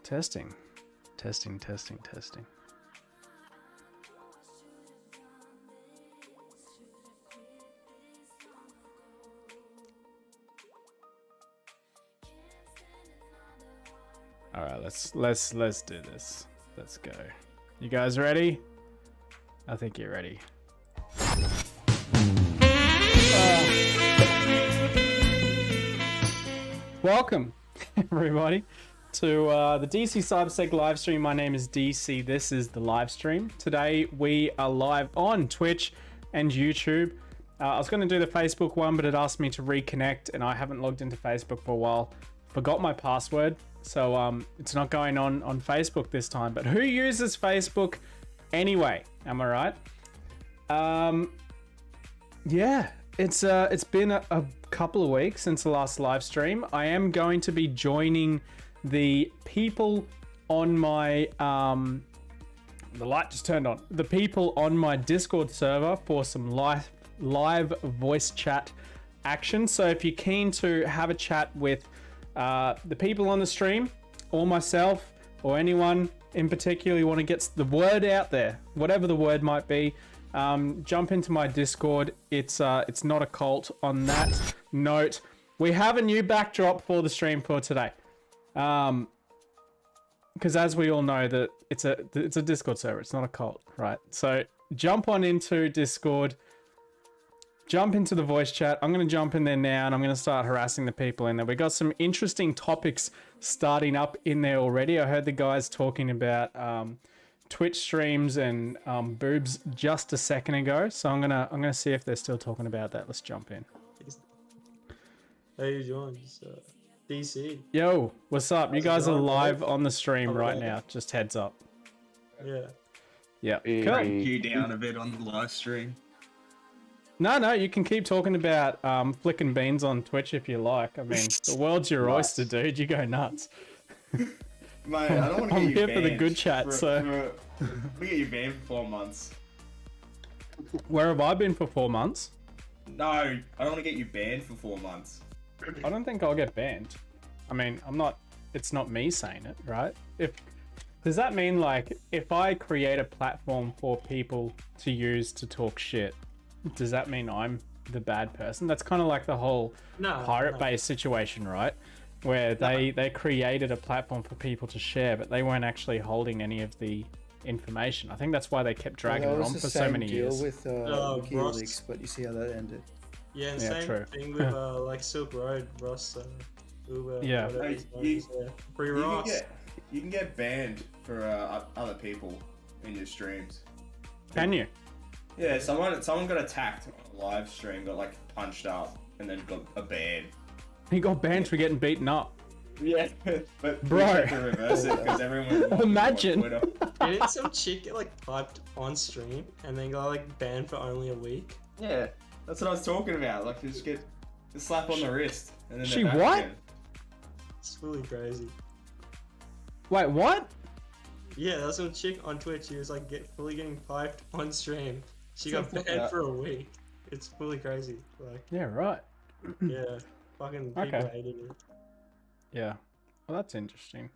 Testing. All right, let's do this. Let's go. You guys ready? I think you're ready. Welcome, everybody, to the DC CyberSec live stream. My name is DC. This is the live stream. Today we are live on Twitch and YouTube. I was going to do the Facebook one, but it asked me to reconnect, and I haven't logged into Facebook for a while. Forgot my password, so it's not going on Facebook this time. But who uses Facebook anyway? Am I right? Yeah, it's been a couple of weeks since the last live stream. I am going to be joining the people on my the light just turned on. The people on my Discord server for some live voice chat action. So if you're keen to have a chat with the people on the stream, or myself, or anyone in particular you want to get the word out there, whatever the word might be, jump into my Discord. It's not a cult. On that note, we have a new backdrop for the stream for today, because as we all know, that it's a Discord server. It's not a cult, right? So jump on into Discord. Jump into the voice chat. I'm going to jump in there now and I'm going to start harassing the people in there. We got some interesting topics starting up in there already. I heard the guys talking about Twitch streams and boobs just a second ago. So I'm gonna see if they're still talking about that. Let's jump in. How you doing? DC. Yo, what's up? You guys are live on the stream right now. Just heads up. Yeah. Yeah. Break you down a bit on the live stream. No, you can keep talking about flicking beans on Twitch if you like. I mean, the world's your oyster, dude. You go nuts. Mate, I don't want to get I'm you here banned for the good chat, so... We get you banned for 4 months. Where have I been for 4 months? No, I don't want to get you banned for 4 months. I don't think I'll get banned. I mean, it's not me saying it, right? Does that mean, like, if I create a platform for people to use to talk shit, does that mean I'm the bad person? That's kind of like the whole Pirate Bay situation, right? Where they created a platform for people to share, but they weren't actually holding any of the information. I think that's why they kept dragging it on for so many years. With WikiLeaks, but you see how that ended. Yeah, and same thing with like Silk Road, Ross, Uber. Yeah. Free Ross. You can get banned for other people in your streams. Can you? Yeah, someone got attacked on a live stream, got like punched up, and then got a ban. He got banned for getting beaten up. Yeah, but bro, we had to reverse it because everyone. Imagine. Didn't some chick get like piped on stream and then got like banned for only a week? Yeah, that's what I was talking about. Like, just get a slap on the wrist, and then she they're back what? again. It's really crazy. Wait, what? Yeah, that's some chick on Twitch. She was like fully getting piped on stream. She got banned for a week. It's fully crazy. Like. Yeah, right. Yeah, fucking people hated it. Yeah, well, that's interesting.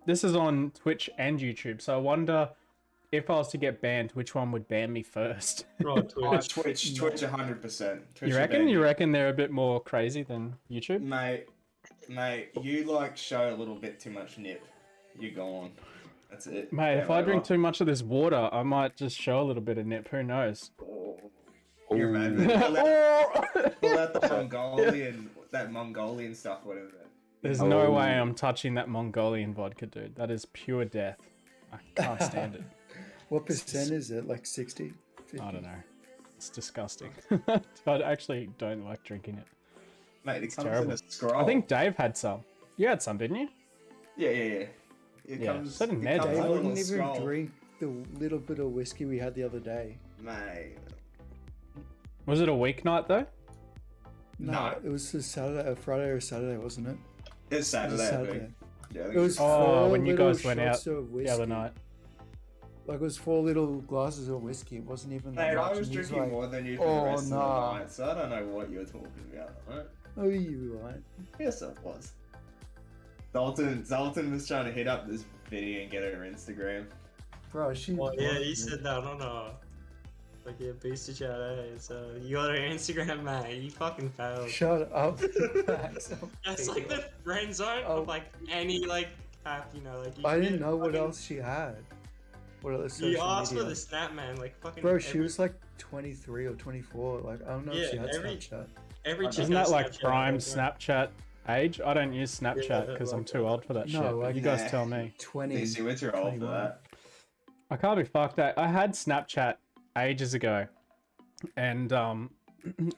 This is on Twitch and YouTube, so I wonder if I was to get banned, which one would ban me first? Oh, Twitch 100%. You reckon? You reckon they're a bit more crazy than YouTube? Mate, you like show a little bit too much nip. You're gone. That's it. Mate, if I drink too much of this water, I might just show a little bit of nip. Who knows? You're mad, man. Pull out the Mongolian stuff, whatever. There's no way I'm touching that Mongolian vodka, dude. That is pure death. I can't stand it. What percent is it? Like 60? 50? I don't know. It's disgusting. I actually don't like drinking it. Mate, it's terrible. I think Dave had some. You had some, didn't you? Yeah. So did Ned. Dave wouldn't even drink the little bit of whiskey we had the other day. Mate. Was it a weeknight though? No, it was a Saturday, a Friday or Saturday, wasn't it? It's Saturday. Yeah, it was when you guys went out the other night. Like it was 4 little glasses of whiskey. It wasn't even. Mate, I was drinking more than you for the rest of the night, so I don't know what you're talking about, right? Oh, you right. Yes, it was. Zoltan was trying to hit up this video and get her Instagram. Bro, she. Well, yeah, you said that on like yeah, booster chat, eh? So you got her Instagram, mate. You fucking failed. Shut up. Max. That's like the friend zone of like any like app, you know, like. You I didn't can know what fucking- else she had. What other social You asked media? for the snap, man. Like fucking. Bro, she was like 23 or 24. Like, I don't know if she Yeah, had every- Snapchat. Every chick Isn't has that like Snapchat, prime like, Snapchat age? I don't use Snapchat Yeah, because I'm like too old for that No, shit. but like- you guys Nah. tell me. 20. DC, what's your old for 21. that? I can't be fucked. I had Snapchat ages ago, and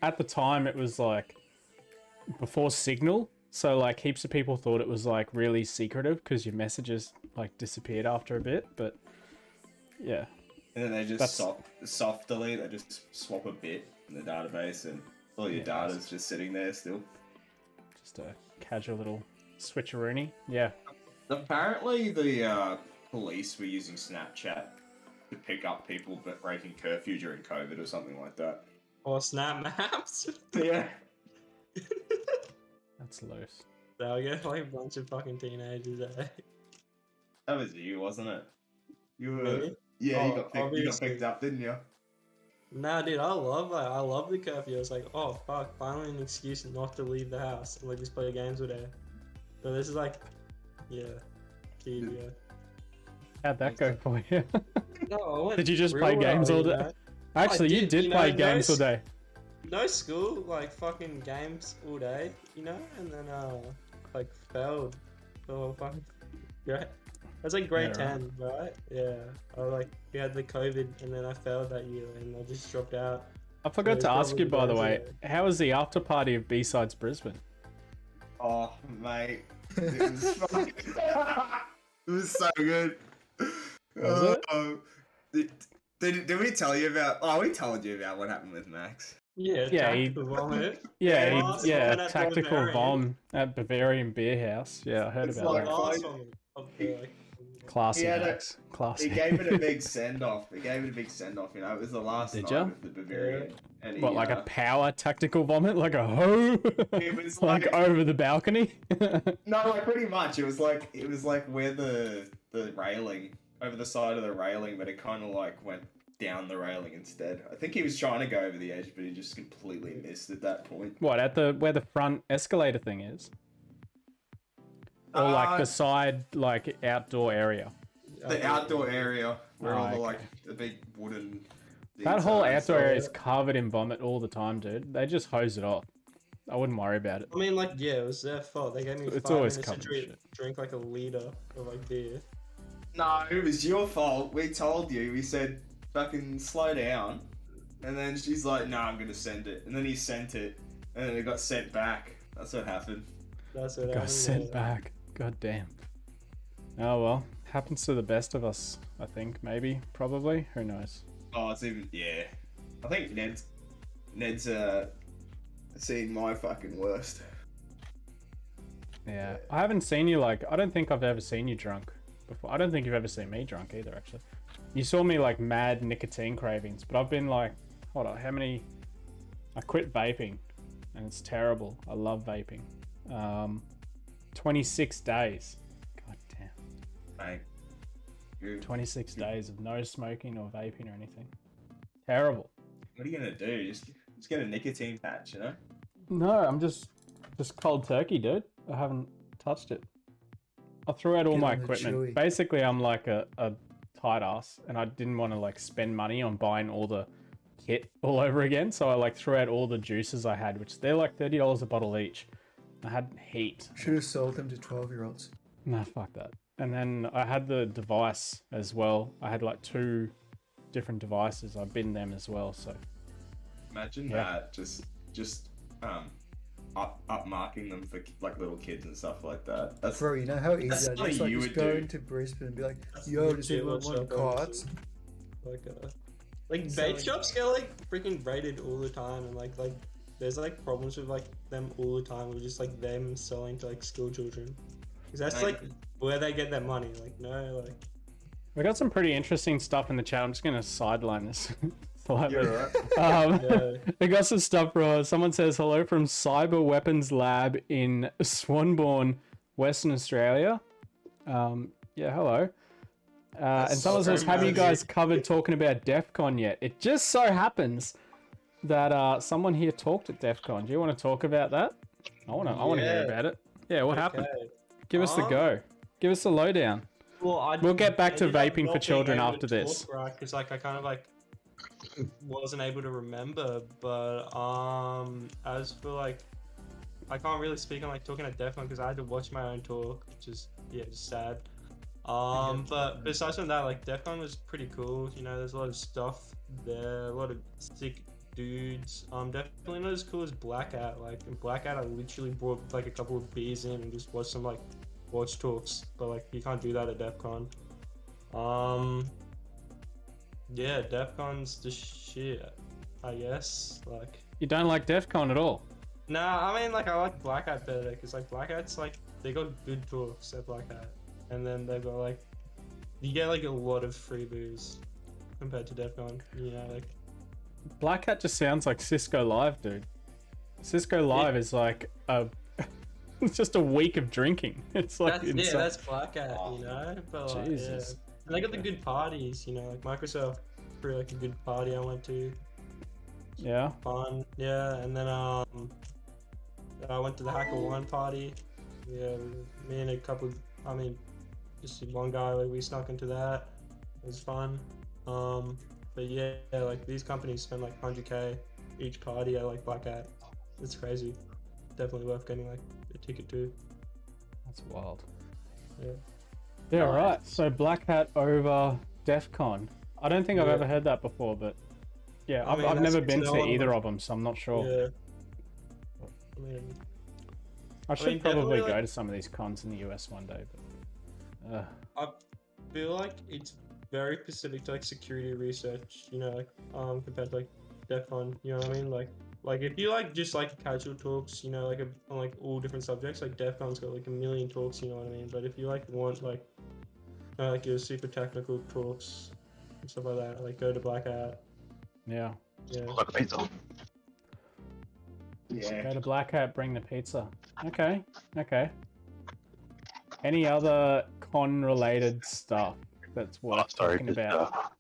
at the time it was like before Signal, so like heaps of people thought it was like really secretive because your messages like disappeared after a bit. But yeah, And then they just That's- soft delete. They just swap a bit in the database, and all your Yeah, data's just sitting there still. just a casual little switcheroony. Yeah, Apparently, the police were using Snapchat to pick up people breaking curfew during COVID or something like that. Or snap maps. Yeah. that's loose. They'll get like a bunch of fucking teenagers, eh? That was you, wasn't it? You were. Me? Yeah, you Oh, got picked. You got obviously. picked up, didn't you? Nah, dude, I love the curfew. It's like, oh fuck, finally an excuse not to leave the house and like just play games all day. But this is like, yeah, kid, yeah. How'd that go for you? No, I went Did you just real play games well, all you day? know? Actually, you did, did you play know, games all those- day. No school, like fucking games all day, you know, and then like failed. Oh fucking great. That's like grade Yeah, right. 10, right? Yeah. We had the COVID and then I failed that year and I just dropped out. I forgot Yeah, to ask you, by the probably way, does, how was the after party of B-Sides Brisbane? Oh, mate. It was fucking... It was so good. Was it? Did we tell you about... Oh, we told you about what happened with Max. Yeah, Yeah, he- tactical vomit. Yeah, Yeah, last yeah, one at tactical Bavarian. bomb at Bavarian Beer House. Yeah, I heard It's about like- that. Last one of the, like, Classy, He had a- Max. Classy. He gave it a big send-off. You know. It was the last Did night ya? of the Bavarian. And he, What, like a power tactical vomit? Like a hoe? It was like like... over the balcony? No, like pretty much. It was like where the railing, over the side of the railing, but it kind of like went down the railing instead. I think he was trying to go over the edge, but he just completely missed at that point. What, at the where the front escalator thing is? Or like the side, like outdoor area? The outdoor area where Oh, all the okay. like the big wooden. That things whole are and outdoor stuff. area is covered in vomit all the time, dude. They just hose it off. I wouldn't worry about it. I mean, like, yeah, it was their fault. They gave me It's 5 always minutes to covered in drink like a liter of like beer. No, it was your fault. We told you. We said fucking slow down, and then she's like, "No, I'm gonna send it." And then he sent it, and then it got sent back. That's what happened. That's what Got happened, sent yeah. back. God damn. Oh well. Happens to the best of us, I think. Maybe. Probably. Who knows? Oh, it's even yeah. I think Ned's seen my fucking worst. Yeah. I haven't seen you like... I don't think I've ever seen you drunk before. I don't think you've ever seen me drunk either, actually. You saw me like mad nicotine cravings, but I've been like... Hold on. How many... I quit vaping, and it's terrible. I love vaping. 26 days. God damn. Mate. You- 26 days of no smoking or vaping or anything. Terrible. What are you gonna do? Just get a nicotine patch, you know? No, I'm just cold turkey, dude. I haven't touched it. I threw out all Get my on the equipment. chewy. Basically, I'm like a tight ass, and I didn't want to like spend money on buying all the kit all over again. So I like threw out all the juices I had, which they're like $30 a bottle each. I had heaps. Should have sold them to 12-year-olds. Nah, fuck that. And then I had the device as well. I had like 2 different devices. I binned them as well. So Imagine Yeah. that. Just upmarking them for like little kids and stuff like that. That's Bro, you know how easy That's that something is? Like, you just would go do. into Brisbane and be like, That's yo, does legit anyone what want shop cards? Like vape shops get like freaking raided all the time, and like there's like problems with like them all the time with just like them selling to like school children. 'Cause that's like where they get their money. Like no, like we got some pretty interesting stuff in the chat. I'm just gonna sideline this politely. You're right. Yeah. They got some stuff, bro. Someone says hello from Cyber Weapons Lab in Swanbourne, Western Australia. Yeah, hello. And someone so says, have you magic. guys covered talking about Defcon yet? It just so happens that someone here talked at Defcon. Do you want to talk about that? I want to hear Yeah. about it. Yeah, what happened? Okay. Give us the go. Give us the lowdown. Well, We'll get back to ended up vaping for not children being able after to this. talk, right? Because like I kind of like wasn't able to remember, but as for like, I can't really speak on like talking at Defcon because I had to watch my own talk, which is just sad. But besides from that, like Defcon was pretty cool. You know, there's a lot of stuff there, a lot of sick dudes. Definitely not as cool as Blackout. Like in Blackout, I literally brought like a couple of beers in and just watched some like watch talks, but like you can't do that at Defcon. Yeah, Defcon's the shit, I guess. Like, You don't like Defcon at all? nah, I mean like I like Blackout better because like Blackout's like they got good talks at Blackout, and then they've got like you get like a lot of free booze compared to Defcon. You know, like Black Hat just sounds like Cisco Live, dude. Cisco Live is like it's just a week of drinking. It's like that's, yeah, insane. that's Blackout, you know. But like, Jesus. yeah. And they got the good parties, you know, like Microsoft, pretty like a good party I went to. Yeah. Fun, yeah. And then I went to the Hacker One party. Yeah, me and a couple. I mean, just one guy. Like we snuck into that. It was fun. But yeah, like these companies spend like 100K each party at like Black Hat. It's crazy. Definitely worth getting like a ticket to. That's wild. Yeah. Yeah, right. So Black Hat over Defcon. I don't think I've Yeah. ever heard that before, but yeah, I mean, I've that's never good been to to know. either of them, so I'm not sure. Yeah. I mean, I should mean, probably definitely, go like- to some of these cons in the US one day, but I feel like it's very specific to like security research, you know, like compared to like Defcon, you know what I mean? Like if you like just like casual talks, you know, like on like all different subjects, like Defcon's got like a million talks, you know what I mean? But if you like want like like your super technical talks and stuff like that, like go to Black Hat. yeah. Yeah. Like a pizza. Yeah. Go to Black Hat, bring the pizza. Okay, okay. Any other con-related stuff that's worth Sorry, talking just, about?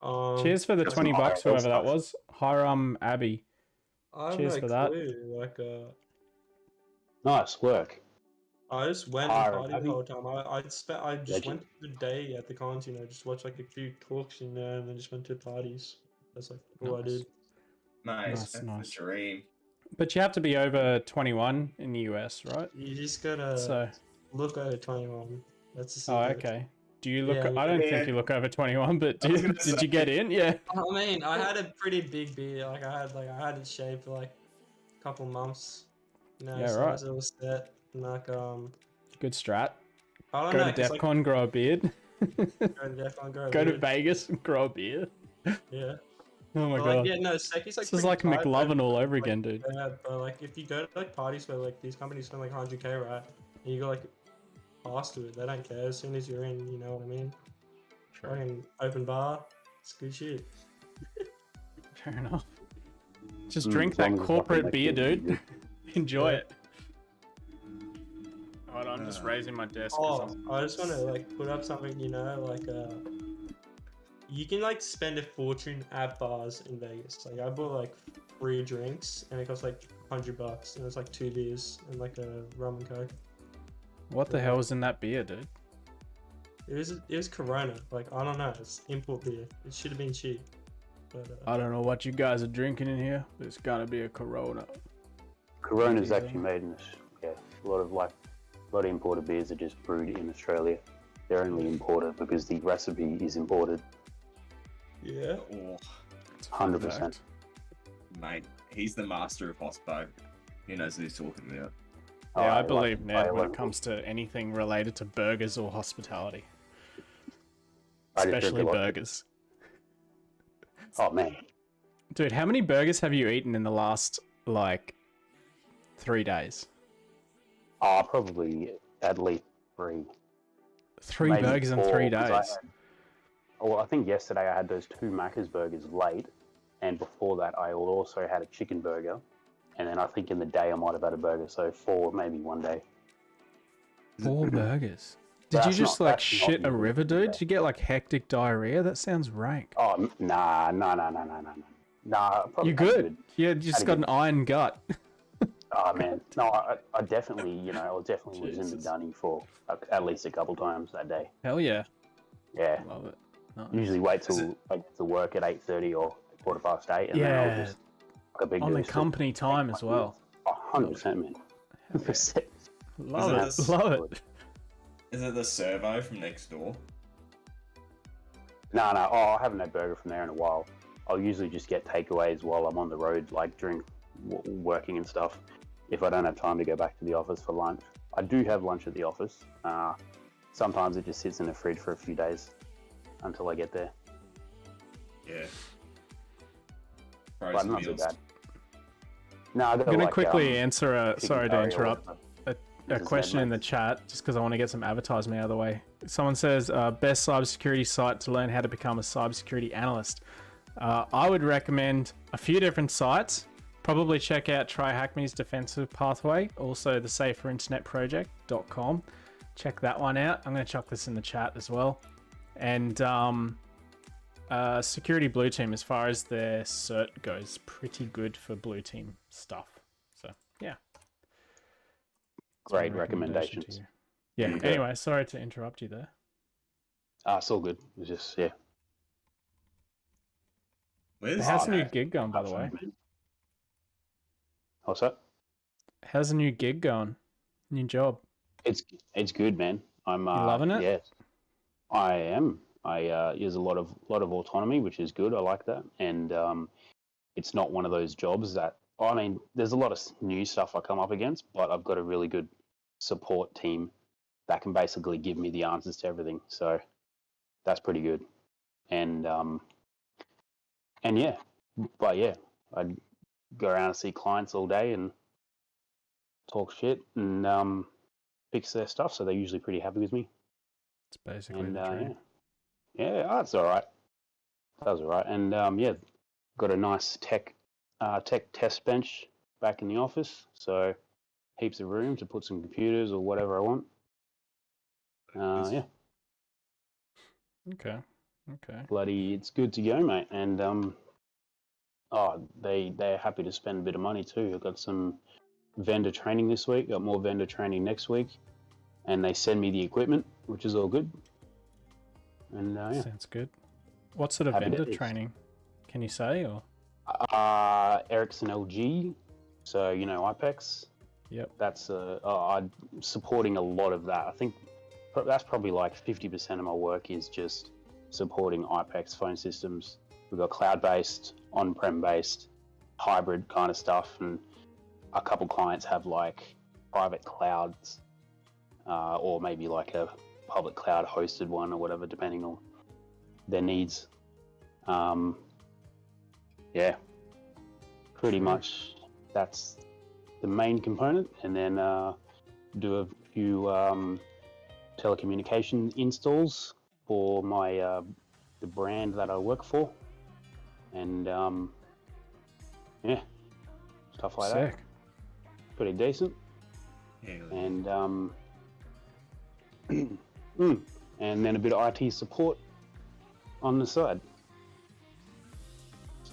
Um, Cheers for the got 20 some bucks, IRL whoever stuff. that was. Hiram Abbey. I have cheers no for that. clue. Like Nice work. I just went Hire and partied Abby. the whole time. I just Legend. went the day at the cons, you know, just watched like a few talks in there and then just went to parties. That's like all I Nice. did. Nice. Nice, That's nice. the dream. But you have to be over 21 in the US, right? You just gotta So, look over 21. That's the oh, secret. okay. Do you look? Yeah, I don't yeah. think you look over 21, but I was did gonna you get in? Yeah. I mean, I had a pretty big beard. Like I had it shaved for like a couple months. You know, Yeah, so right. I was all set. And like Good strat. I don't Go know. to 'cause, DEF CON, grow a beard. Go to Defcon, Go to weird. Vegas, grow a beard. Yeah. Oh my But, god. like, yeah, no, Seki's like This is pretty like tight, McLovin but, all over like, again, dude. Yeah, but like if you go to like parties where like these companies spend like 100K, right? And you go like past to it, they don't care as soon as you're in, you know what I mean? Fucking open bar, it's good shit. Fair enough. Just Mm, drink as long that as it's corporate nothing beer, like dude. Enjoy Yeah. it. Hold on, I'm just raising my desk. 'cause Oh, I just want to like put up something, you know, like you can like spend a fortune at bars in Vegas. Like I bought like 3 drinks and it cost like $100, and it's like 2 beers and like a rum and coke. what the hell is in that beer, dude? It was Corona. Like I don't know, it's import beer. It should have been cheap. But I don't know what you guys are drinking in here, but it's gotta be a Corona. Corona's Yeah. actually made in this. Yeah, a lot of imported beers are just brewed in Australia. They're only imported because the recipe is imported. yeah. Oh, 100%. mate, he's the master of hospo. He knows what he's talking about. Yeah, I like believe to Ned play when it local. comes to anything related to burgers or hospitality. I just drink Especially a lot. burgers. Oh man, Dude, how many burgers have you eaten in the last, like, 3 days? probably at least 3. 3 Maybe burgers in 4, 3 'cause I days. Well, I think yesterday I had those 2 Macca's burgers late, and before that I also had a chicken burger, and then I think in the day I might have had a burger, so 4 maybe one day. 4 burgers. Did That's you just not- like that's not shit a usually river, the dude? day. Did you get like hectic diarrhea? That sounds rank. Oh, nah. You good? Yeah, you just got an iron gut. Oh man, no, I definitely, I definitely was in the Jesus. dunny for at least a couple times that day. Hell yeah. Yeah, Love it. Nice. usually wait till to work at 8:30 or 8:45, and then I'll Yeah. just like a big On the boost. company time as well. 100%, man. 100%. Love Is it. Love it. Is it the servo from next door? No, oh, I haven't had burger from there in a while. I'll usually just get takeaways while I'm on the road, like during working and stuff, if I don't have time to go back to the office for lunch. I do have lunch at the office. Sometimes it just sits in the fridge for a few days until I get there. Yeah. But Frozen not too meals. bad. No, I'm going to quickly answer a, chicken sorry to curry or interrupt, whatever. a question in the chat, just because I want to get some advertisement out of the way. Someone says, best cybersecurity site to learn how to become a cybersecurity analyst. I would recommend a few different sites. Probably check out Try Hack Me's Defensive Pathway, also the SaferInternetProject.com. Check that one out. I'm going to chuck this in the chat as well. And Security Blue Team, as far as their cert goes, pretty good for blue team stuff. So, yeah. That's my Great recommendation recommendations. to you. Yeah, Okay. anyway, sorry to interrupt you there. It's all good. It's just, yeah. Where's How's the no. new gig going, by the way? What's that? How's the new gig going? New job? It's good, man. I'm loving it? Yes, I am. There's a lot of autonomy, which is good. I like that, and it's not one of those jobs that there's a lot of new stuff I come up against, but I've got a really good support team that can basically give me the answers to everything. So that's pretty good, and yeah, but yeah, I'd go around and see clients all day and talk shit and fix their stuff. So they're usually pretty happy with me. It's basically And the dream. that's all right. That was all right. And yeah, got a nice tech test bench back in the office, so heaps of room to put some computers or whatever I want. Yeah, Okay. bloody, it's good to go, mate. And they're happy to spend a bit of money too. I've got some vendor training this week. Got more vendor training next week, and they send me the equipment, which is all good. And yeah. Sounds good. What sort of Happy vendor days. training? Can you say, or? Ericsson LG, so IPEX. Yep. That's I'm supporting a lot of that. I think that's probably like 50% of my work is just supporting IPEX phone systems. We've got cloud-based, on-prem based, hybrid kind of stuff, and a couple clients have like private clouds, or maybe like a public cloud hosted one or whatever, depending on their needs. Yeah, pretty much that's the main component, and then do a few telecommunication installs for my the brand that I work for, and yeah, stuff like that. Sick. Pretty decent. Yeah. And and then a bit of IT support on the side.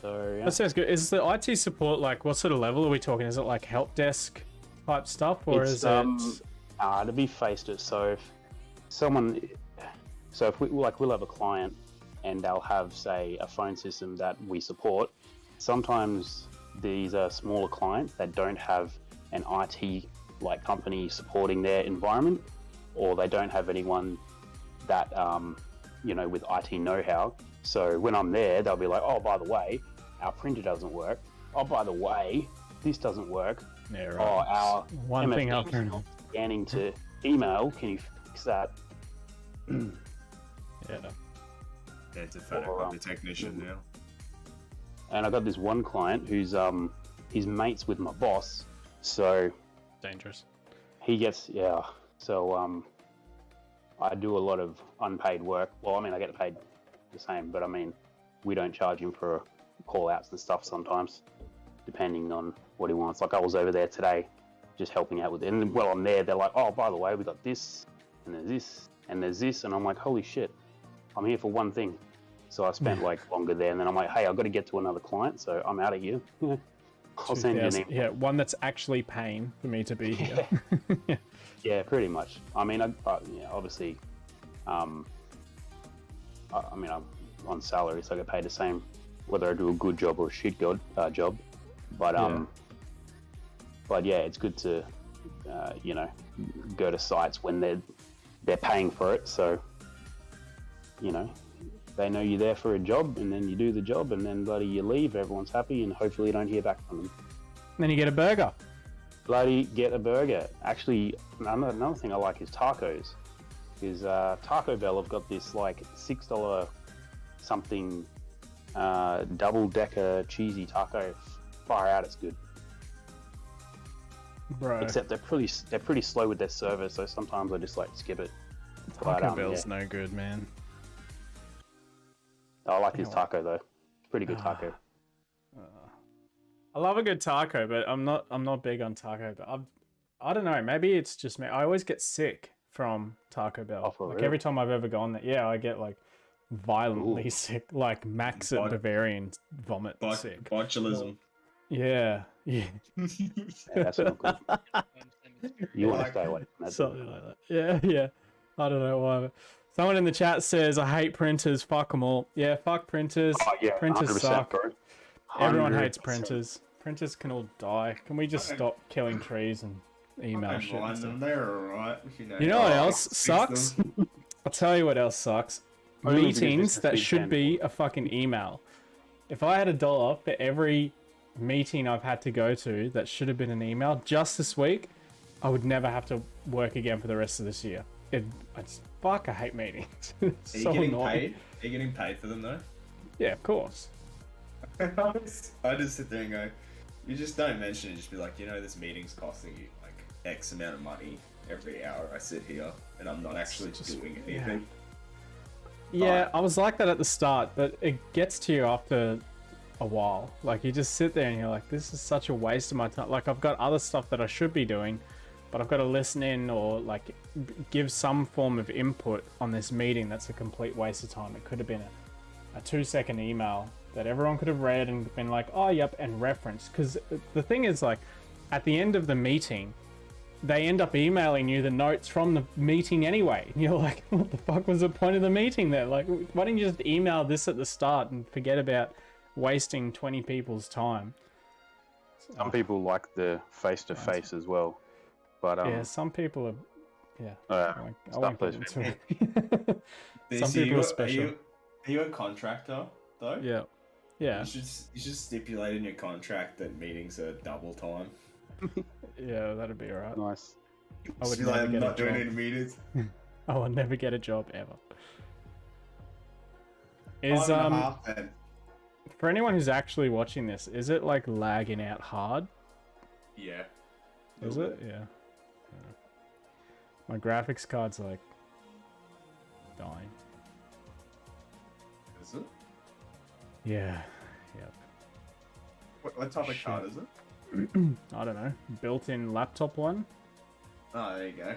So yeah. That sounds good. Is the IT support like, what sort of level are we talking? Is it like help desk type stuff, or It's, is it? to be faced it. So if we'll have a client and they'll have, say, a phone system that we support. Sometimes these are smaller clients that don't have an IT like company supporting their environment, or they don't have anyone that with IT know-how. So when I'm there, they'll be like, "Oh, by the way, our printer doesn't work. Oh, by the way, this doesn't work. Yeah, right. Oh, our One thing MFP after another. scanning to email. Can you fix that?" Yeah. Yeah, to phone Or, up the technician now. And I got this one client who's his mates with my boss, so Dangerous. he gets So I do a lot of unpaid work. Well, I mean, I get paid the same. But I mean, we don't charge him for call outs and stuff sometimes, depending on what he wants. Like I was over there today, just helping out with it. And while I'm there, they're like, oh, by the way, we got this, and there's this, and there's this. And I'm like, holy shit, I'm here for one thing. So I spent like longer there, and then I'm like, hey, I've got to get to another client, so I'm out of here. I'll send you an email. Yeah, one that's actually paying for me to be here. Yeah. Yeah, pretty much. I mean, yeah, obviously, I'm on salary, so I get paid the same whether I do a good job or a shit job. But but yeah, it's good to go to sites when they're paying for it, so they know you're there for a job, and then you do the job, and then bloody you leave, everyone's happy, and hopefully you don't hear back from them. Then you get a burger. Bloody get a burger. Actually, another thing I like is tacos. Is Taco Bell have got this like $6 something double-decker cheesy taco. Far out, it's good. Bro. Except they're pretty slow with their service, so sometimes I just like skip it. Taco Bell's no good, man. I like his taco though. Pretty good taco. I love a good taco, but I'm not big on taco. But I don't know. Maybe it's just me. I always get sick from Taco Bell. Oh, like real? every time I've ever gone there, yeah, I get like violently sick, like Max at Bavarian vomit sick. Botulism. Yeah. Yeah, that's not good. You want to stay away from that. Something like that. Yeah. I don't know why. Someone in the chat says, I hate printers, fuck them all. Yeah, fuck printers. Oh, yeah, Printers 100%, suck. bro. Everyone hates 100%. printers. Printers can all die. Can we just stop killing trees and email shit? And stuff? They're alright. You know what else sucks? I'll tell you what else sucks. Only Meetings because that it's should be sustainable. a fucking email. If I had $1 for every meeting I've had to go to that should have been an email just this week, I would never have to work again for the rest of this year. I hate meetings. It's Are you so getting annoying. paid? Are you getting paid for them though? Yeah, of course. I just sit there and go, you just don't mention it, just be like, this meeting's costing you like X amount of money every hour I sit here and I'm not actually doing anything. Yeah, I was like that at the start, but it gets to you after a while. Like you just sit there and you're like, this is such a waste of my time. Like I've got other stuff that I should be doing, but I've got to listen in or like give some form of input on this meeting. That's a complete waste of time. It could have been a 2-second email that everyone could have read and been like, oh, yep, and referenced. Because the thing is, like, at the end of the meeting, they end up emailing you the notes from the meeting anyway. And you're like, what the fuck was the point of the meeting there? Like, why didn't you just email this at the start and forget about wasting 20 people's time? Some people like the face-to-face as well. But yeah, some people are... Yeah, I stop won't those get into it. Some people are special. Are you a contractor though? Yeah. You should stipulate in your contract that meetings are double time. Yeah, that'd be alright. nice. I would Just be like, never I'm get a not doing job. any meetings. I will never get a job ever. Is 5.5 then. for anyone who's actually watching this, is it like lagging out hard? Yeah. Is it? Yeah. My graphics card's like dying. Is it? Yeah. Yep. What type of Shit. card is it? I don't know. Built-in laptop one. Oh, there you go.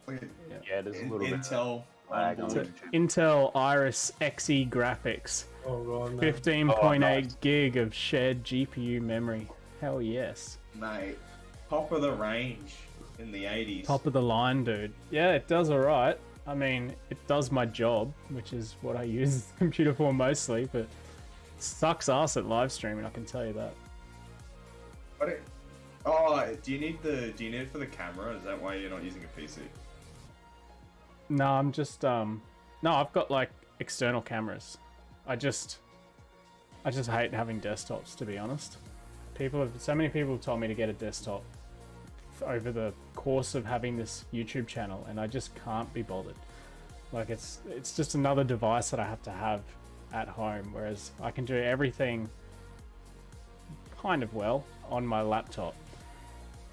Look at Yeah, there's a little bit. Intel lag on on board. it. Intel Iris Xe graphics. Oh god, no. 15.8 Oh, nice. gig of shared GPU memory. Hell yes. Mate, top of the range in the 80s. Top of the line, dude. Yeah, it does alright. I mean, it does my job, which is what I use the computer for mostly, but it sucks ass at live streaming, I can tell you that. Do you need it for the camera? Is that why you're not using a PC? No, I'm just no, I've got like external cameras. I just hate having desktops, to be honest. So many people have told me to get a desktop over the course of having this YouTube channel, and I just can't be bothered. Like it's just another device that I have to have at home, whereas I can do everything kind of well on my laptop.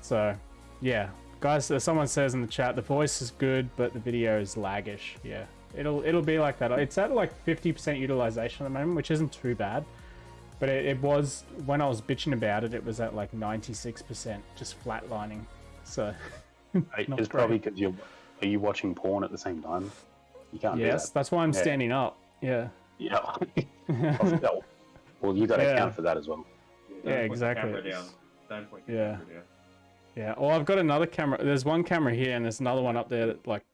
So yeah, guys, someone says in the chat the voice is good but the video is laggish. Yeah, it'll be like that. It's at like 50% utilization at the moment, which isn't too bad. But it was, when I was bitching about it, it was at like 96%, just flatlining. So It's probably because are you watching porn at the same time? You can't do yes, that. that's why I'm standing up. Yeah. Yeah. Well, you got to account for that as well. Yeah, Don't put the exactly. camera down. Don't point the Yeah. camera down. Yeah. Well, I've got another camera. There's one camera here, and there's another one up there that like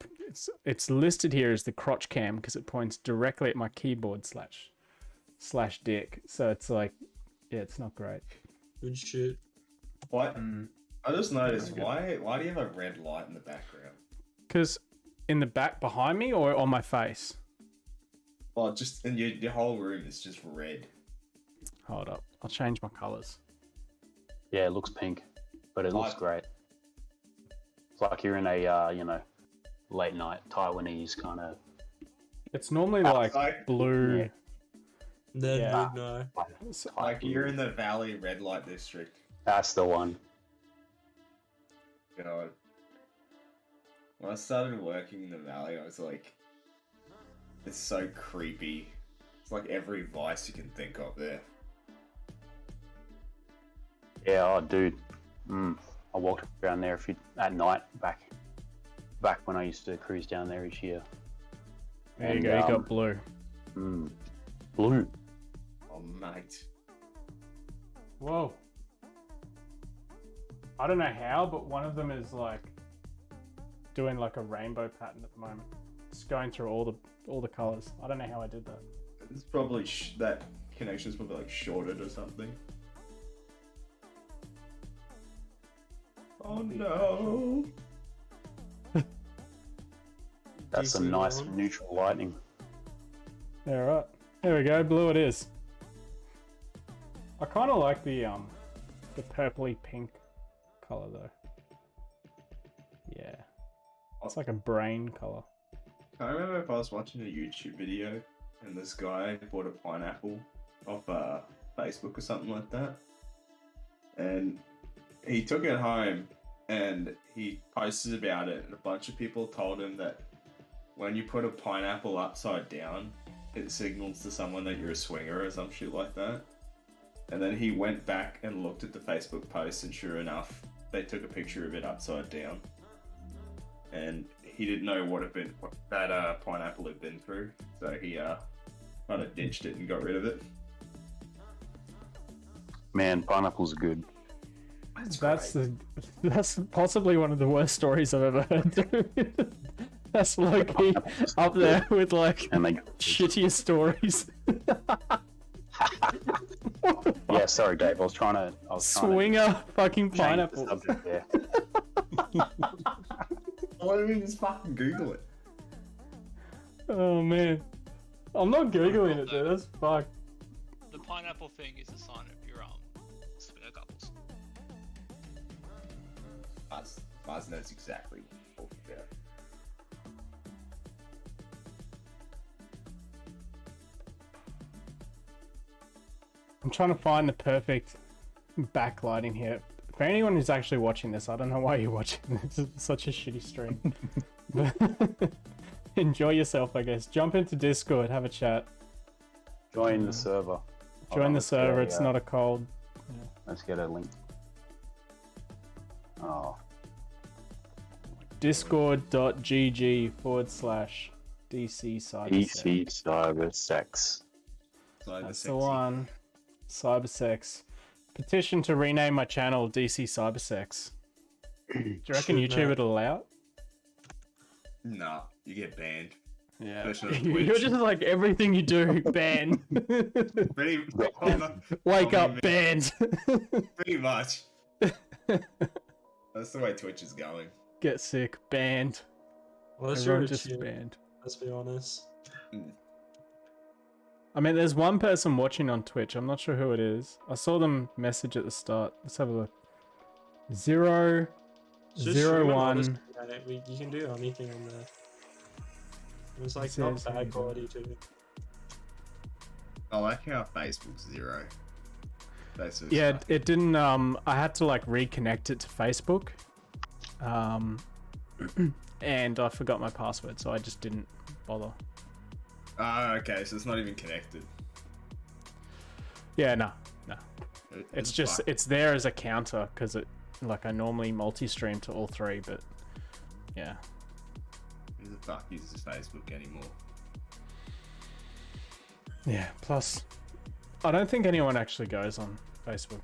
it's listed here as the crotch cam because it points directly at my keyboard slash dick. So it's like, yeah, it's not great. Good shit. What? I just noticed, why do you have a red light in the background? Because in the back behind me or on my face? Well, just in your whole room is just red. Hold up. I'll change my colors. Yeah, it looks pink, but it looks great. It's like you're in a, late night Taiwanese kind of. It's normally like blue. Yeah. Then Yeah. good no. Like you're in the Valley red light district. That's the one. God. When I started working in the Valley, I was like, it's so creepy. It's like every vice you can think of there. Yeah, oh, dude. I walked around there at night back when I used to cruise down there each year. There you go. You got blue. Blue. Oh, mate. Whoa. I don't know how, but one of them is like doing like a rainbow pattern at the moment. It's going through all the colors. I don't know how I did that. It's probably that connection's probably like shorted or something. Oh no. That's some nice neutral lighting. Yeah, right. There we go. Blue it is. I kind of like the purpley pink color though. Yeah. It's like a brain color. I remember if I was watching a YouTube video and this guy bought a pineapple off Facebook or something like that. And he took it home and he posted about it, and a bunch of people told him that when you put a pineapple upside down, it signals to someone that you're a swinger or some shit like that. And then he went back and looked at the Facebook post, and sure enough, they took a picture of it upside down. And he didn't know what that pineapple had been through, so he kind of ditched it and got rid of it. Man, pineapples are good. That's possibly one of the worst stories I've ever heard. That's low-key up there with like And they shittier stories. Yeah, sorry, Dave. I was trying to Swinger fucking change the pineapple. subject there. Why don't we just fucking Google it? Oh man, I'm not googling it, dude. That's fucked. The pineapple thing is a sign of your swinger couples. Buzz knows exactly what I'm talking about. I'm trying to find the perfect backlighting here. For anyone who's actually watching this, I don't know why you're watching this. It's such a shitty stream. But enjoy yourself, I guess. Jump into Discord, have a chat. Join the server. Join the server. It's not a cold. Let's get a link. Oh, Discord.gg/DC CyberSec. DC CyberSec. That's the one. CyberSec. Petition to rename my channel DC CyberSec. Do you reckon YouTube would allow it? Nah, you get banned. Yeah. Especially on You're Twitch. just like everything you do, ban. Wake up, banned. Pretty much. That's the way Twitch is going. Get sick, banned. Unless Everyone you're a just chip, banned. let's be honest. I mean, there's one person watching on Twitch. I'm not sure who it is. I saw them message at the start. Let's have a look. Zero, Just zero stream it one. honestly, man. You can do anything on there. It's like It not says bad quality too. I like how Facebook's zero. Facebook's Yeah, fucking- it didn't. I had to like reconnect it to Facebook. And I forgot my password, so I just didn't bother. Ah, okay, so it's not even connected. Yeah, no. It's It's there as a counter because I normally multi-stream to all three, but yeah. Who the fuck uses Facebook anymore? Yeah, plus, I don't think anyone actually goes on Facebook.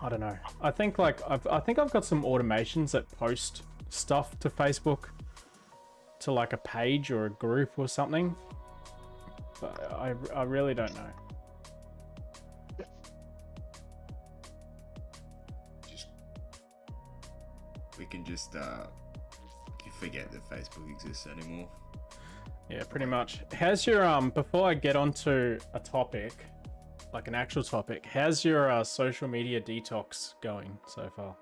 I don't know. I think I've got some automations that post stuff to Facebook to like a page or a group or something. But I really don't know. We can just forget that Facebook exists anymore. Yeah, pretty much. How's your before I get onto a topic, like an actual topic, how's your social media detox going so far?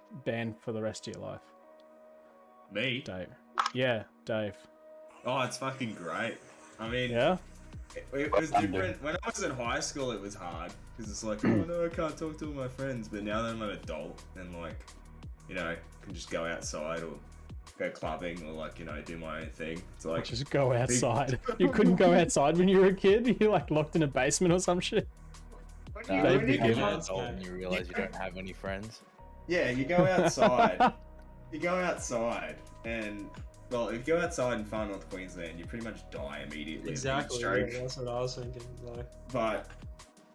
/ ban for the rest of your life? Me? Dave. Yeah, Dave. Oh, it's fucking great. I mean, Yeah? it was different. When I was in high school, it was hard. Because it's like, oh no, I can't talk to all my friends. But now that I'm an adult and like, you know, can just go outside or go clubbing or like, you know, do my own thing. It's like, Just go outside. You couldn't go outside when you were a kid? You're like locked in a basement or some shit? when They you begin- go An outside- adult and you realize you don't have any friends. Yeah, you go outside. You go outside and, well, if you go outside in far north Queensland, you pretty much die immediately. Exactly. Stroke. Yeah, that's what I was thinking. Like, But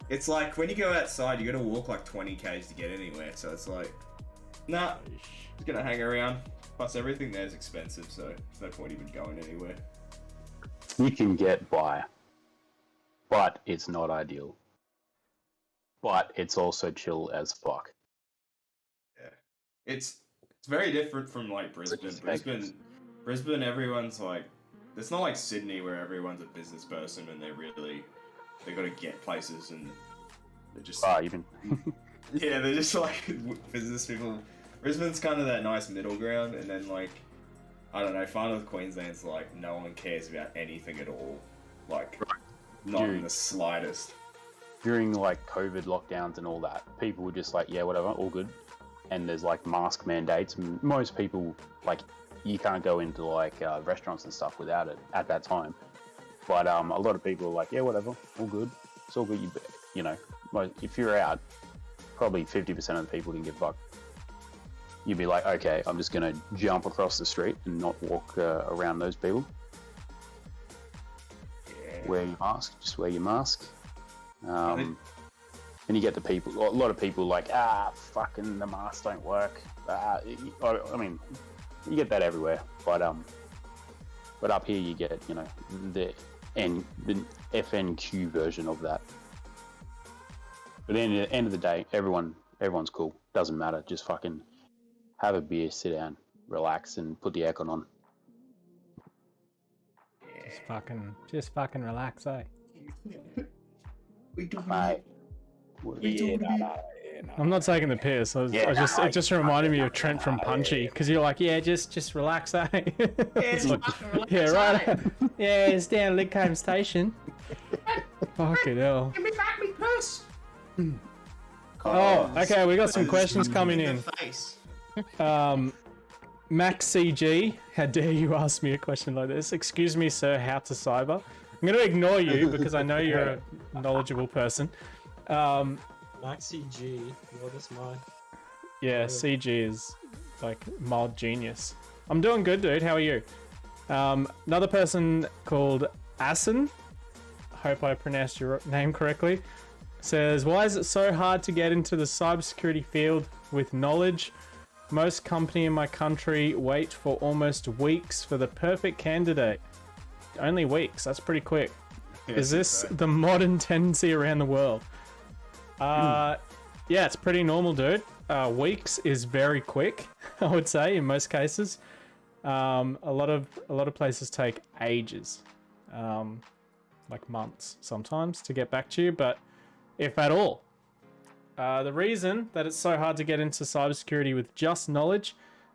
it's like when you go outside, you gotta walk like 20 k's to get anywhere. So it's like, nah, just gonna hang around. Plus, everything there's expensive, so there's no point even going anywhere. You can get by, but it's not ideal. But it's also chill as fuck. Yeah, it's very different from like Brisbane. Brisbane, everyone's like, it's not like Sydney where everyone's a business person and they gotta get places and they're just Even yeah, they're just like business people. Brisbane's kind of that nice middle ground, and then like, I don't know, far north Queensland's like no one cares about anything at all, like not in Dude. the slightest. during like COVID lockdowns and all that, people were just like, yeah, whatever, all good. And there's like mask mandates. Most people, like, you can't go into like restaurants and stuff without it at that time. But a lot of people are like, yeah, whatever, all good. It's all good. You know, if you're out, probably 50% of the people can get fucked. You'd be like, okay, I'm just gonna jump across the street and not walk around those people. Yeah. Wear your mask. Just wear your mask. think- And you get the people, a lot of people like, fucking the masks don't work. I mean, you get that everywhere, but up here you get, you know, the FNQ version of that. But at the end of the day, everyone's cool. Doesn't matter. Just fucking have a beer, sit down, relax, and put the aircon on. Just fucking relax, eh? We do Mate. I'm not taking the piss. It just reminded me of Trent from Punchy because you're like, yeah, just relax, eh? It's like, yeah, right. Yeah, it's down Lidcombe Station. Fucking hell. Give me back me purse. Oh, okay, we got some questions coming in. Face. Max CG, how dare you ask me a question like this? Excuse me, sir, how to cyber? I'm going to ignore you because I know you're a knowledgeable person. Maxi G. What is my? Yeah, CG is like mild genius. I'm doing good, dude. How are you? Another person called Asin, hope I pronounced your name correctly, says, why is it so hard to get into the cybersecurity field with knowledge? Most company in my country wait for almost weeks for the perfect candidate. Only weeks, that's pretty quick. Is this the modern tendency around the world? Yeah, it's pretty normal, dude. Weeks is very quick, I would say, in most cases. A lot of places take ages, like months sometimes, to get back to you, but if at all. The reason that it's so hard to get into cybersecurity with just knowledge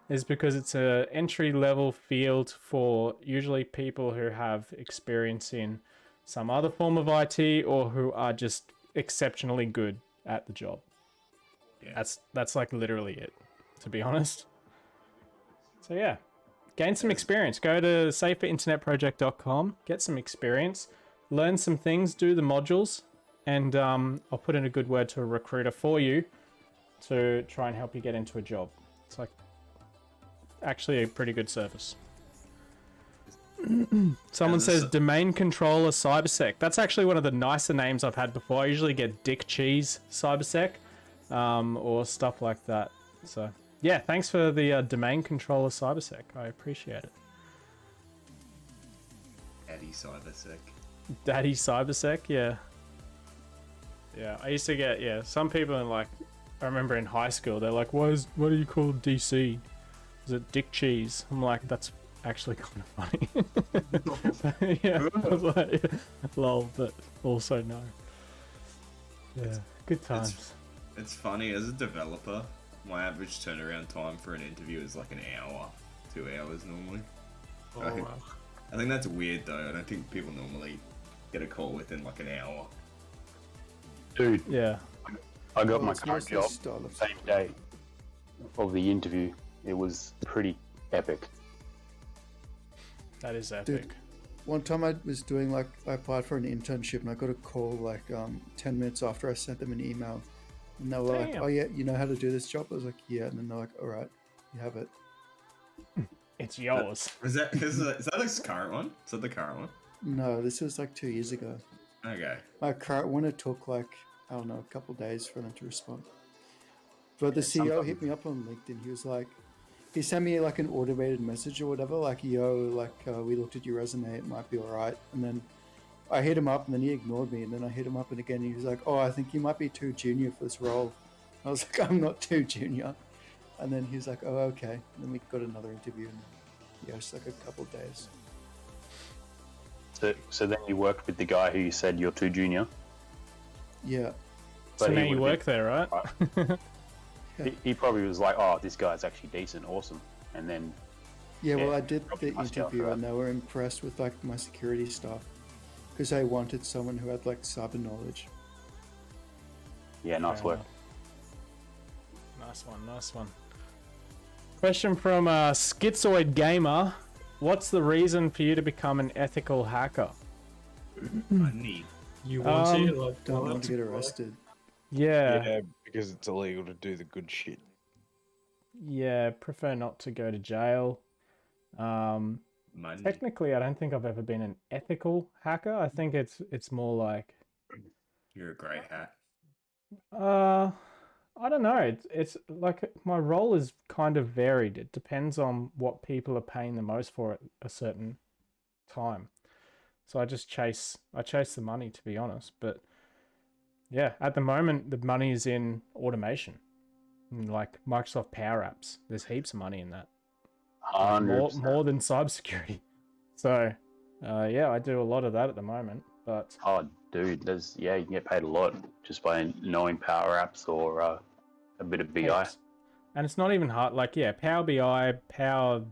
is because it's an entry-level field for usually people who have experience in some other form of IT or who are just exceptionally good at the job. Yeah. That's like literally it, to be honest. So yeah, gain some experience. Go to saferinternetproject.com, get some experience, learn some things, do the modules, and I'll put in a good word to a recruiter for you to try and help you get into a job. It's like actually a pretty good service. Someone says domain controller CyberSec. That's actually one of the nicer names I've had before. I usually get Dick Cheese CyberSec or stuff like that. So yeah, thanks for the domain controller CyberSec. I appreciate it. Daddy CyberSec. Daddy CyberSec, yeah. Yeah, I used to get, some people in like, I remember in high school, they're like, what do you call DC? Is it Dick Cheese? I'm like, that's actually kind of funny. Yeah, I was like, lol, but also no. Yeah, good times. It's funny, as a developer, my average turnaround time for an interview is like an hour, 2 hours normally. Oh, wow. I think that's weird though. I don't think people normally get a call within like an hour. Dude, Yeah. I got my It's current mostly job startups. same day of the interview. It was pretty epic. That is epic. One time I was doing like, I applied for an internship and I got a call like 10 minutes after I sent them an email. And they were like, Damn. oh yeah, you know how to do this job? I was like, yeah. And then they're like, all right, you have it. It's yours. Is that the current one? Is that the current one? No, this was like 2 years ago. Okay. My current one, it took like, I don't know, a couple days for them to respond. But the Yeah, CEO sometimes- hit me up on LinkedIn. He was like, he sent me like an automated message or whatever, like, yo, like, we looked at your resume, it might be all right. And then I hit him up and then he ignored me. And then I hit him up and again, he was like, oh, I think you might be too junior for this role. I was like, I'm not too junior. And then he was like, oh, okay. And then we got another interview and yeah, it's like a couple days. So then you worked with the guy who you said you're too junior. Yeah. So But he now you would've work there, right? He probably was like, oh, this guy's actually decent, awesome. And then, Yeah, well, Yeah, I did probably the must go interview for and they were impressed with like my security stuff because they wanted someone who had like cyber knowledge. yeah, nice Fair work. enough. Nice one. Question from Schizoid Gamer. What's the reason for you to become an ethical hacker? Money. You want to? Like, Don't well, want to get arrested. Yeah, because it's illegal to do the good shit. prefer not to go to jail. Money. Technically, I don't think I've ever been an ethical hacker. I think it's more like, You're a grey hat. I don't know. It's like my role is kind of varied. It depends on what people are paying the most for at a certain time. So I chase the money, to be honest. But yeah, at the moment the money is in automation, like Microsoft Power Apps. There's heaps of money in that, 100%. more than cybersecurity. So yeah, I do a lot of that at the moment. But Oh, dude, you can get paid a lot just by knowing Power Apps or a bit of BI. heaps. And it's not even hard. Like, yeah, Power BI, Power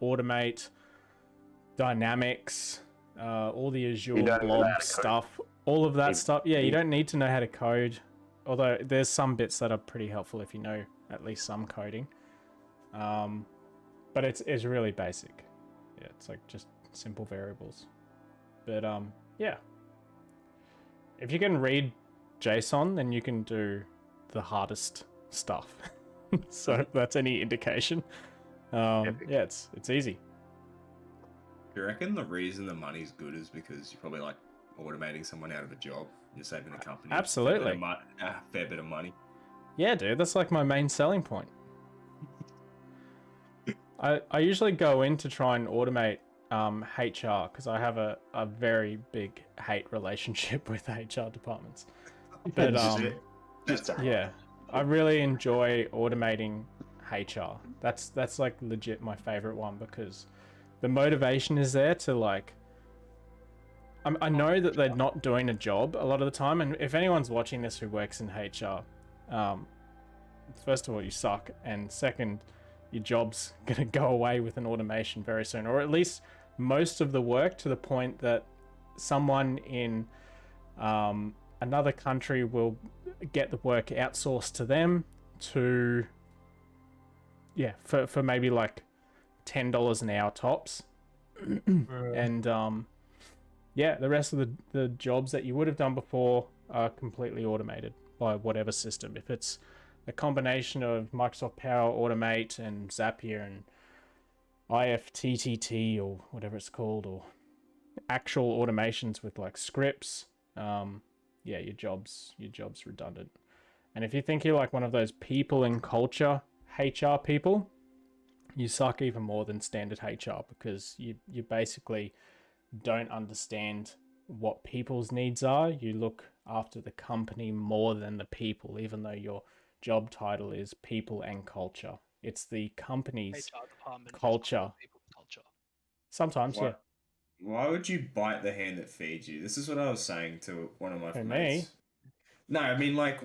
Automate, Dynamics, all the Azure You don't even know how blob to code. stuff, all of that Even- stuff. Yeah, you even- don't need to know how to code. Although there's some bits that are pretty helpful if you know at least some coding. But it's really basic. Yeah, it's like just simple variables. But yeah. If you can read JSON, then you can do the hardest stuff. So if that's any indication. Epic. Yeah, it's easy. Do you reckon the reason the money's good is because you're probably like automating someone out of a job? You're saving the company Absolutely. a fair bit of money. Yeah, dude, that's like my main selling point. I usually go in to try and automate HR because I have a very big hate relationship with HR departments. But Just yeah, I really enjoy automating HR. That's like legit my favorite one because the motivation is there to like. I know that they're not doing a job a lot of the time, and if anyone's watching this who works in HR, first of all, you suck, and second, your job's gonna go away with an automation very soon, or at least most of the work, to the point that someone in another country will get the work outsourced to them to, yeah, for maybe like $10 an hour tops. And yeah, the rest of the jobs that you would have done before are completely automated by whatever system. If it's a combination of Microsoft Power Automate and Zapier and IFTTT or whatever it's called, or actual automations with like scripts, yeah, your job's redundant. And if you think you're like one of those people and culture HR people, you suck even more than standard HR, because you basically don't understand what people's needs are. You look after the company more than the people, even though your job title is people and culture. It's the company's HR department is culture. people culture. Sometimes, yeah. Why would you bite the hand that feeds you? This is what I was saying to one of my Who, mates. me? No, I mean like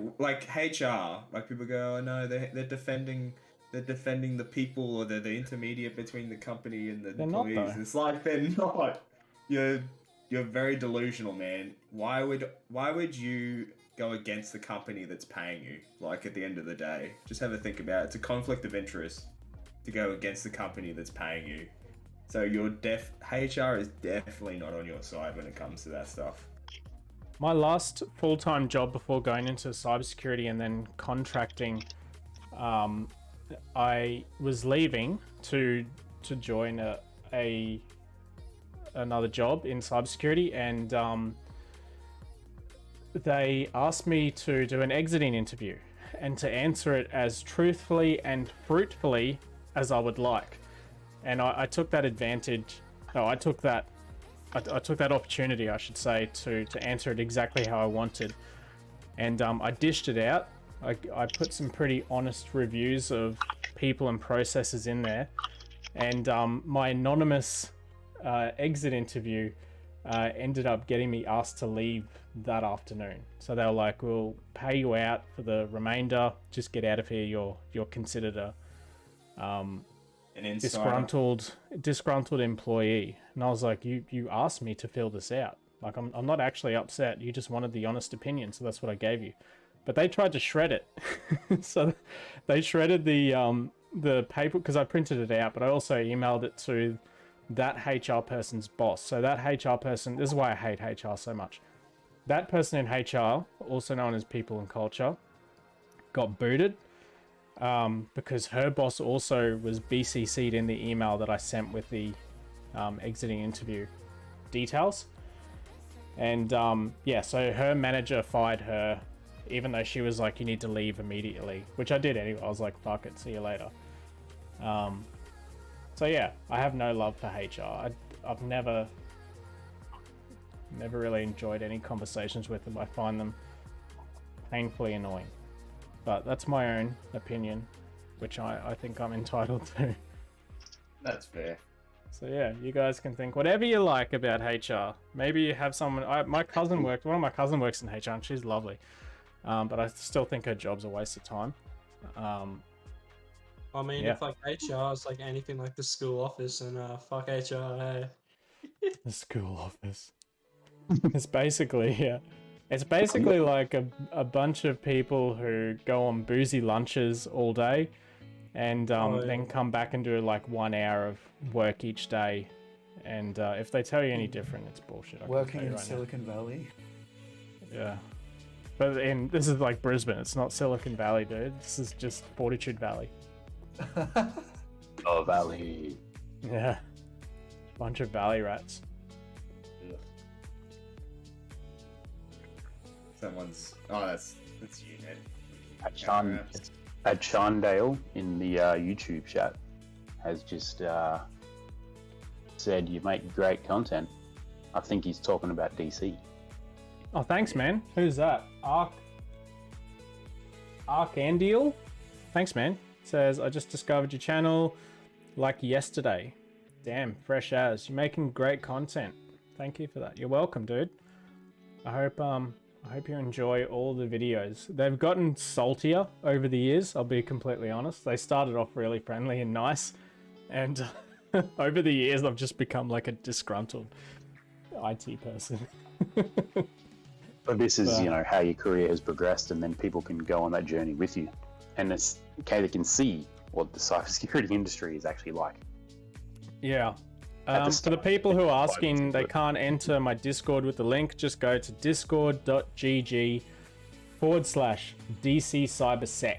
HR. Like people go, oh no, they're defending the people, or they're the intermediate between the company and the They're not, employees. though. It's like they're not. You're very delusional, man. Why would you go against the company that's paying you? Like at the end of the day, just have a think about it. It's a conflict of interest to go against the company that's paying you. So HR is definitely not on your side when it comes to that stuff. My last full-time job before going into cybersecurity and then contracting, I was leaving to join another job in cybersecurity, and they asked me to do an exiting interview and to answer it as truthfully and fruitfully as I would like. And I took that advantage. No, I took that opportunity, I should say, to answer it exactly how I wanted. And I dished it out. I put some pretty honest reviews of people and processes in there. And my anonymous exit interview ended up getting me asked to leave that afternoon. So they were like, we'll pay you out for the remainder. Just get out of here. You're considered An insider. disgruntled employee. And I was like, you asked me to fill this out. Like, I'm not actually upset. You just wanted the honest opinion, so that's what I gave you. But they tried to shred it. So they shredded the paper, because I printed it out, but I also emailed it to that HR person's boss. So that HR person, this is why I hate HR so much. That person in HR, also known as people and culture, got booted. Because her boss also was BCC'd in the email that I sent with the exiting interview details. And yeah, so her manager fired her, even though she was like, you need to leave immediately, which I did anyway. I was like, fuck it, see you later. So yeah, I have no love for HR. I've never really enjoyed any conversations with them. I find them painfully annoying. But that's my own opinion, which I think I'm entitled to. That's fair. So yeah, you guys can think whatever you like about HR. Maybe you have someone. One of my cousin works in HR, and she's lovely. But I still think her job's a waste of time. I mean, Yeah. if like HR is like anything like the school office, and fuck HR, hey. The school office. It's basically, yeah. It's basically like a bunch of people who go on boozy lunches all day and then come back and do like 1 hour of work each day. And if they tell you any different, it's bullshit. I can Working tell you in right now. Silicon Valley. Yeah. But this is like Brisbane. It's not Silicon Valley, dude. This is just Fortitude Valley. Oh, Valley. Yeah. Bunch of valley rats. Someone's. Oh, that's you, Ned. At Shandale in the YouTube chat has just said you make great content. I think he's talking about DC. Oh, thanks, man. Who's that? Archandiel? Thanks, man. Says, I just discovered your channel like yesterday. Damn, fresh as. You're making great content. Thank you for that. You're welcome, dude. I hope you enjoy all the videos. They've gotten saltier over the years, I'll be completely honest. They started off really friendly and nice, and over the years I've just become like a disgruntled IT person. But this is, how your career has progressed, and then people can go on that journey with you. And it's okay, they can see what the cybersecurity industry is actually like. Yeah. At the For the start, people who are 5 asking, minutes they worth. can't enter my Discord with the link. Just go to discord.gg/dccybersec.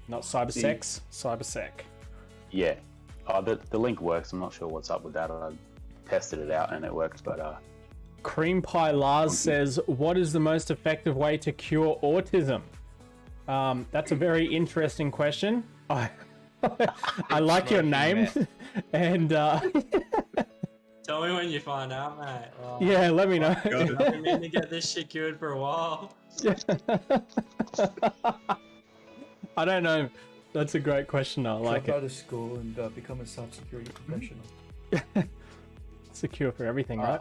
Not cybersex, cybersec. Yeah. The link works. I'm not sure what's up with that. I tested it out and it worked, but Cream Pie Lars says, what is the most effective way to cure autism? That's a very interesting question. I like your name. And Tell me when you find out, mate. Oh, yeah, let me know. I've been meaning to get this shit cured for a while. I don't know. That's a great question. I like Drop it. out of school and become a cybersecurity professional. It's a cure for everything, right?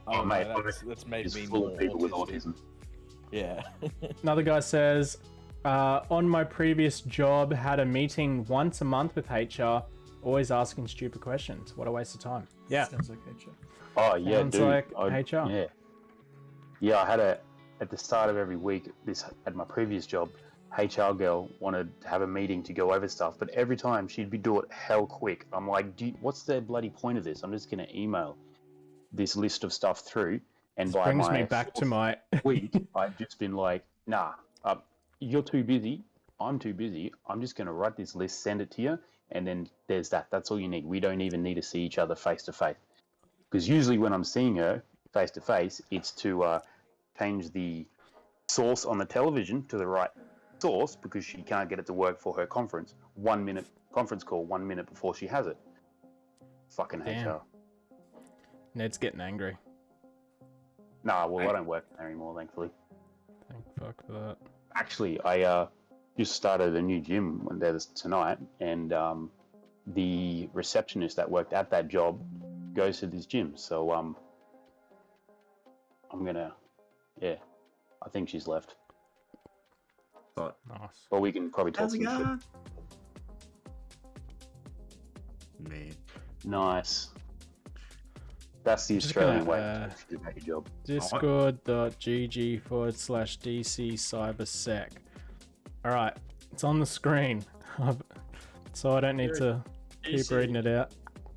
Oh, mate, that's made it's me full more of people with autistic. autism. Yeah. Another guy says, on my previous job, had a meeting once a month with HR, always asking stupid questions. What a waste of time. Yeah. Sounds like HR. Oh yeah, Sounds dude. like HR. Yeah. Yeah, I had at the start of every week. At my previous job, HR girl wanted to have a meeting to go over stuff, but every time she'd do it hell quick. I'm like, what's the bloody point of this? I'm just gonna email this list of stuff through, and by Brings my me back to my week, I've just been like, nah, you're too busy. I'm too busy. I'm just gonna write this list, send it to you, and then there's that. That's all you need. We don't even need to see each other face to face. Because usually when I'm seeing her face to face, it's to change the source on the television to the right source because she can't get it to work for her conference. 1 minute conference call, 1 minute before she has it. Fucking Damn. HR. Ned's getting angry. Nah, well, I don't work there anymore, thankfully. Thank fuck for that. Actually, I just started a new gym one day tonight, and the receptionist that worked at that job goes to this gym. So I'm gonna, yeah, I think she's left. Nice. But we can probably talk How's it some shit. going? Man. Nice. That's the Just Australian gonna, way to do your job. Discord.gg/dccybersec. Alright, it's on the screen. So I don't need to keep DC. reading it out.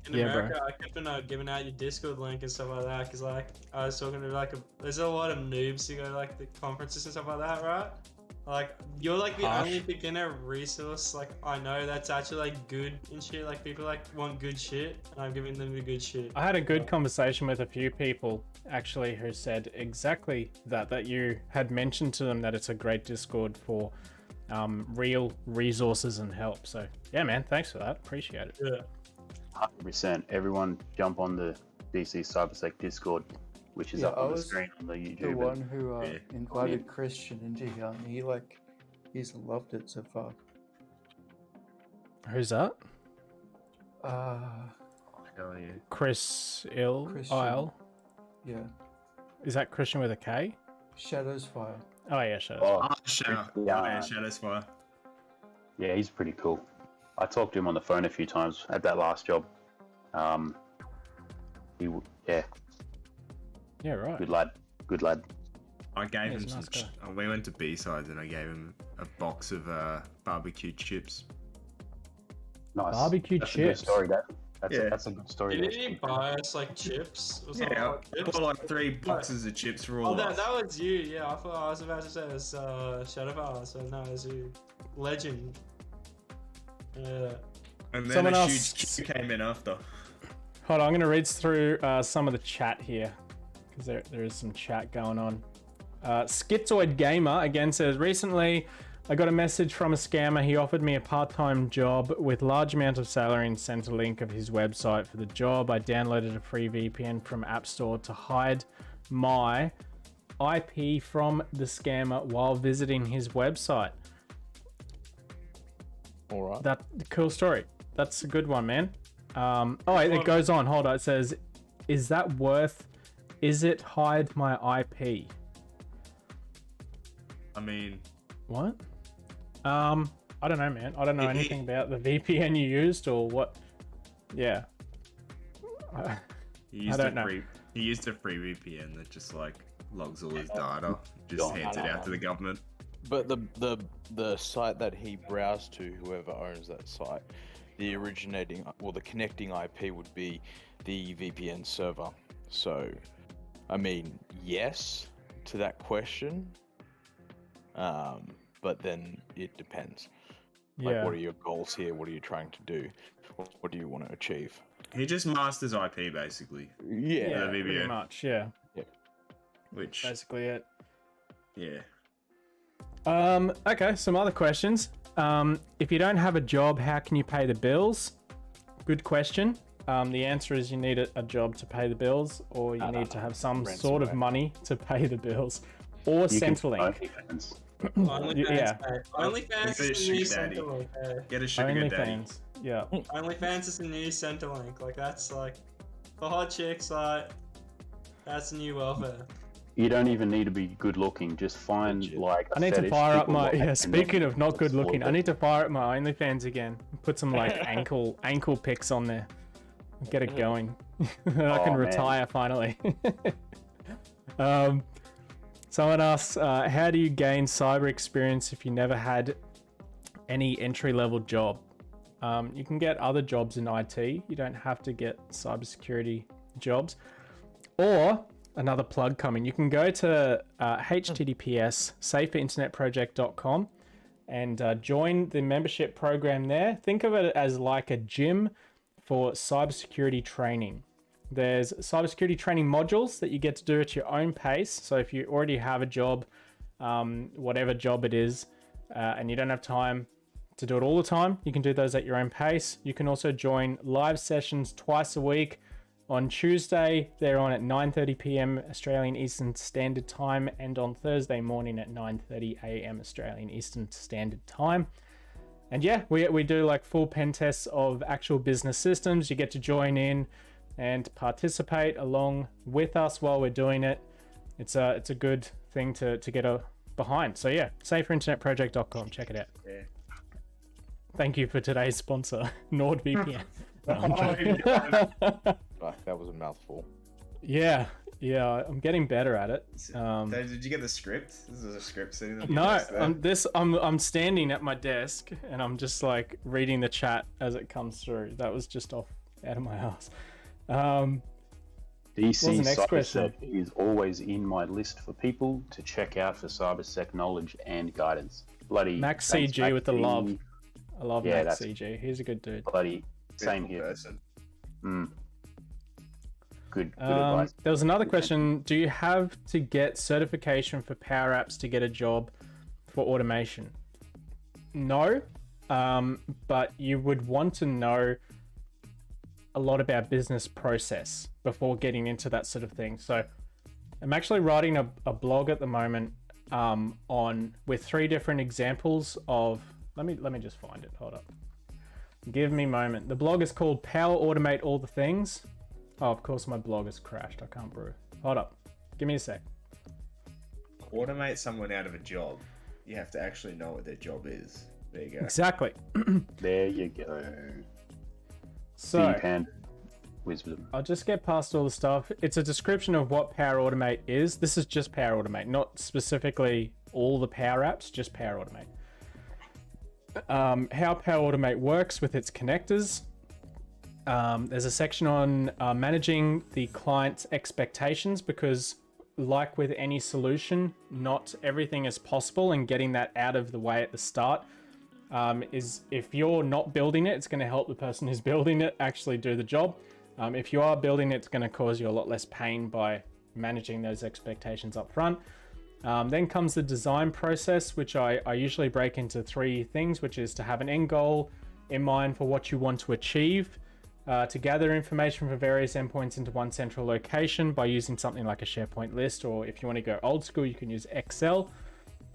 In Yeah, America, I kept on giving out your Discord link and stuff like that, because like I was talking to there's a lot of noobs who go to like the conferences and stuff like that, right? Like you're like the Harsh. only beginner resource like I know that's actually like good and shit. Like people like want good shit, and I'm giving them the good shit. I had a good conversation with a few people actually who said exactly that you had mentioned to them that it's a great Discord for real resources and help. So yeah, man, thanks for that. Appreciate it. Yeah. 100%. Everyone jump on the DC CyberSec Discord, which is Yeah, up I on the was screen on the YouTube. The one who Yeah. invited Christian into here, and he's loved it so far. Who's that? Hell yeah. Chris Christian. Isle. Yeah. Is that Christian with a K? Shadows Fire. Oh yeah, sure. Oh, Oh, Shadow. Yeah. Shadow's fire. yeah, he's pretty cool. I talked to him on the phone a few times at that last job. Yeah, Yeah, right. good lad. Good lad. I gave he's him a some. nice guy. We went to B-sides and I gave him a box of barbecue chips. Nice. Barbecue That's chips. A good story. That's Yeah. a good story. Didn't there. you buy us like chips or something? Yeah, like I chips? bought like 3 boxes of chips for all Oh, of us. that was you. Yeah, I thought I was about to say it was Shadowfire, so no, it was you. Legend. Yeah. And then Someone a else- huge queue came in after. Hold on, I'm going to read through some of the chat here because there is some chat going on. Schizoid Gamer again says, recently I got a message from a scammer. He offered me a part-time job with large amount of salary and sent a link of his website for the job. I downloaded a free VPN from App Store to hide my IP from the scammer while visiting his website. All right. That cool story. That's a good one, man. It goes on. Hold on. It says, is that worth? Is it hide my IP? I mean, What? I don't know, man. I don't know anything about the VPN you used or what. Yeah. he used don't know. He used a free VPN that just like logs all his data, just Don't. hands it out to the government. But the site that he browsed to, whoever owns that site, the originating or the connecting IP would be the VPN server. So, I mean, yes to that question. But then it depends. Like, Yeah. what are your goals here? What are you trying to do? What do you want to achieve? He just masters IP basically. Yeah, the pretty VPN. much. Yeah, Which basically it. yeah. Okay, some other questions. If you don't have a job, how can you pay the bills? Good question. The answer is you need a job to pay the bills, or you need to have some Rent's sort of away. money to pay the bills, or You can Centrelink. OnlyFans. OnlyFans, Yeah. OnlyFans Get a is the new sugar daddy. Centrelink. Get a sugar daddy. OnlyFans. Yeah. OnlyFans is the new Centrelink. Like that's like for hot chicks. Like that's the new welfare. You don't even need to be good looking. Just find like. I need to fire up my. Yeah. Speaking of not good explore looking, I them. need to fire up my OnlyFans again. Put some like ankle pics on there. Get it going. Then I can Oh, man. retire finally. Someone asks, how do you gain cyber experience if you never had any entry-level job? You can get other jobs in IT. You don't have to get cybersecurity jobs. Or another plug coming. You can go to https saferinternetproject.com and join the membership program there. Think of it as like a gym for cybersecurity training. There's cybersecurity training modules that you get to do at your own pace. So if you already have a job, whatever job it is, and you don't have time to do it all the time, you can do those at your own pace. You can also join live sessions twice a week. On Tuesday, they're on at 9:30 p.m. Australian Eastern Standard Time, and on Thursday morning at 9:30 a.m. Australian Eastern Standard Time. And yeah, we do like full pen tests of actual business systems. You get to join in and participate along with us while we're doing it. It's a good thing to get behind. So yeah, saferinternetproject.com. Check it out. Yeah. Thank you for today's sponsor, NordVPN. No, I'm joking. Fuck, that was a mouthful. Yeah, I'm getting better at it. Dave, did you get the script? This is a script sitting on your No, desk there. I'm standing at my desk and I'm just like reading the chat as it comes through. That was just out of my house. DC What's the next question? CyberSec is always in my list for people to check out for CyberSec knowledge and guidance. Bloody Max thanks, CG with the G. love. I love Yeah, Max that's- CG. He's a good dude. Bloody same Beautiful here. person. Good advice. There was another question. Do you have to get certification for Power Apps to get a job for automation? No, but you would want to know a lot about business process before getting into that sort of thing. So I'm actually writing a blog at the moment with 3 different examples of, let me just find it. Hold up. Give me a moment. The blog is called Power Automate All the Things. Oh, of course my blog has crashed. I can't brew. Hold up. Give me a sec. Automate someone out of a job. You have to actually know what their job is. There you go. Exactly. There you go. So Deep-hand wisdom. I'll just get past all the stuff. It's a description of what Power Automate is. This is just Power Automate, not specifically all the Power Apps, just Power Automate. How Power Automate works with its connectors. There's a section on managing the client's expectations, because like with any solution, not everything is possible, and getting that out of the way at the start is, if you're not building it, it's going to help the person who's building it actually do the job. If you are building it, it's going to cause you a lot less pain by managing those expectations up front. Then comes the design process, which I usually break into 3 things, which is to have an end goal in mind for what you want to achieve, to gather information from various endpoints into one central location by using something like a SharePoint list, or if you want to go old school, you can use Excel,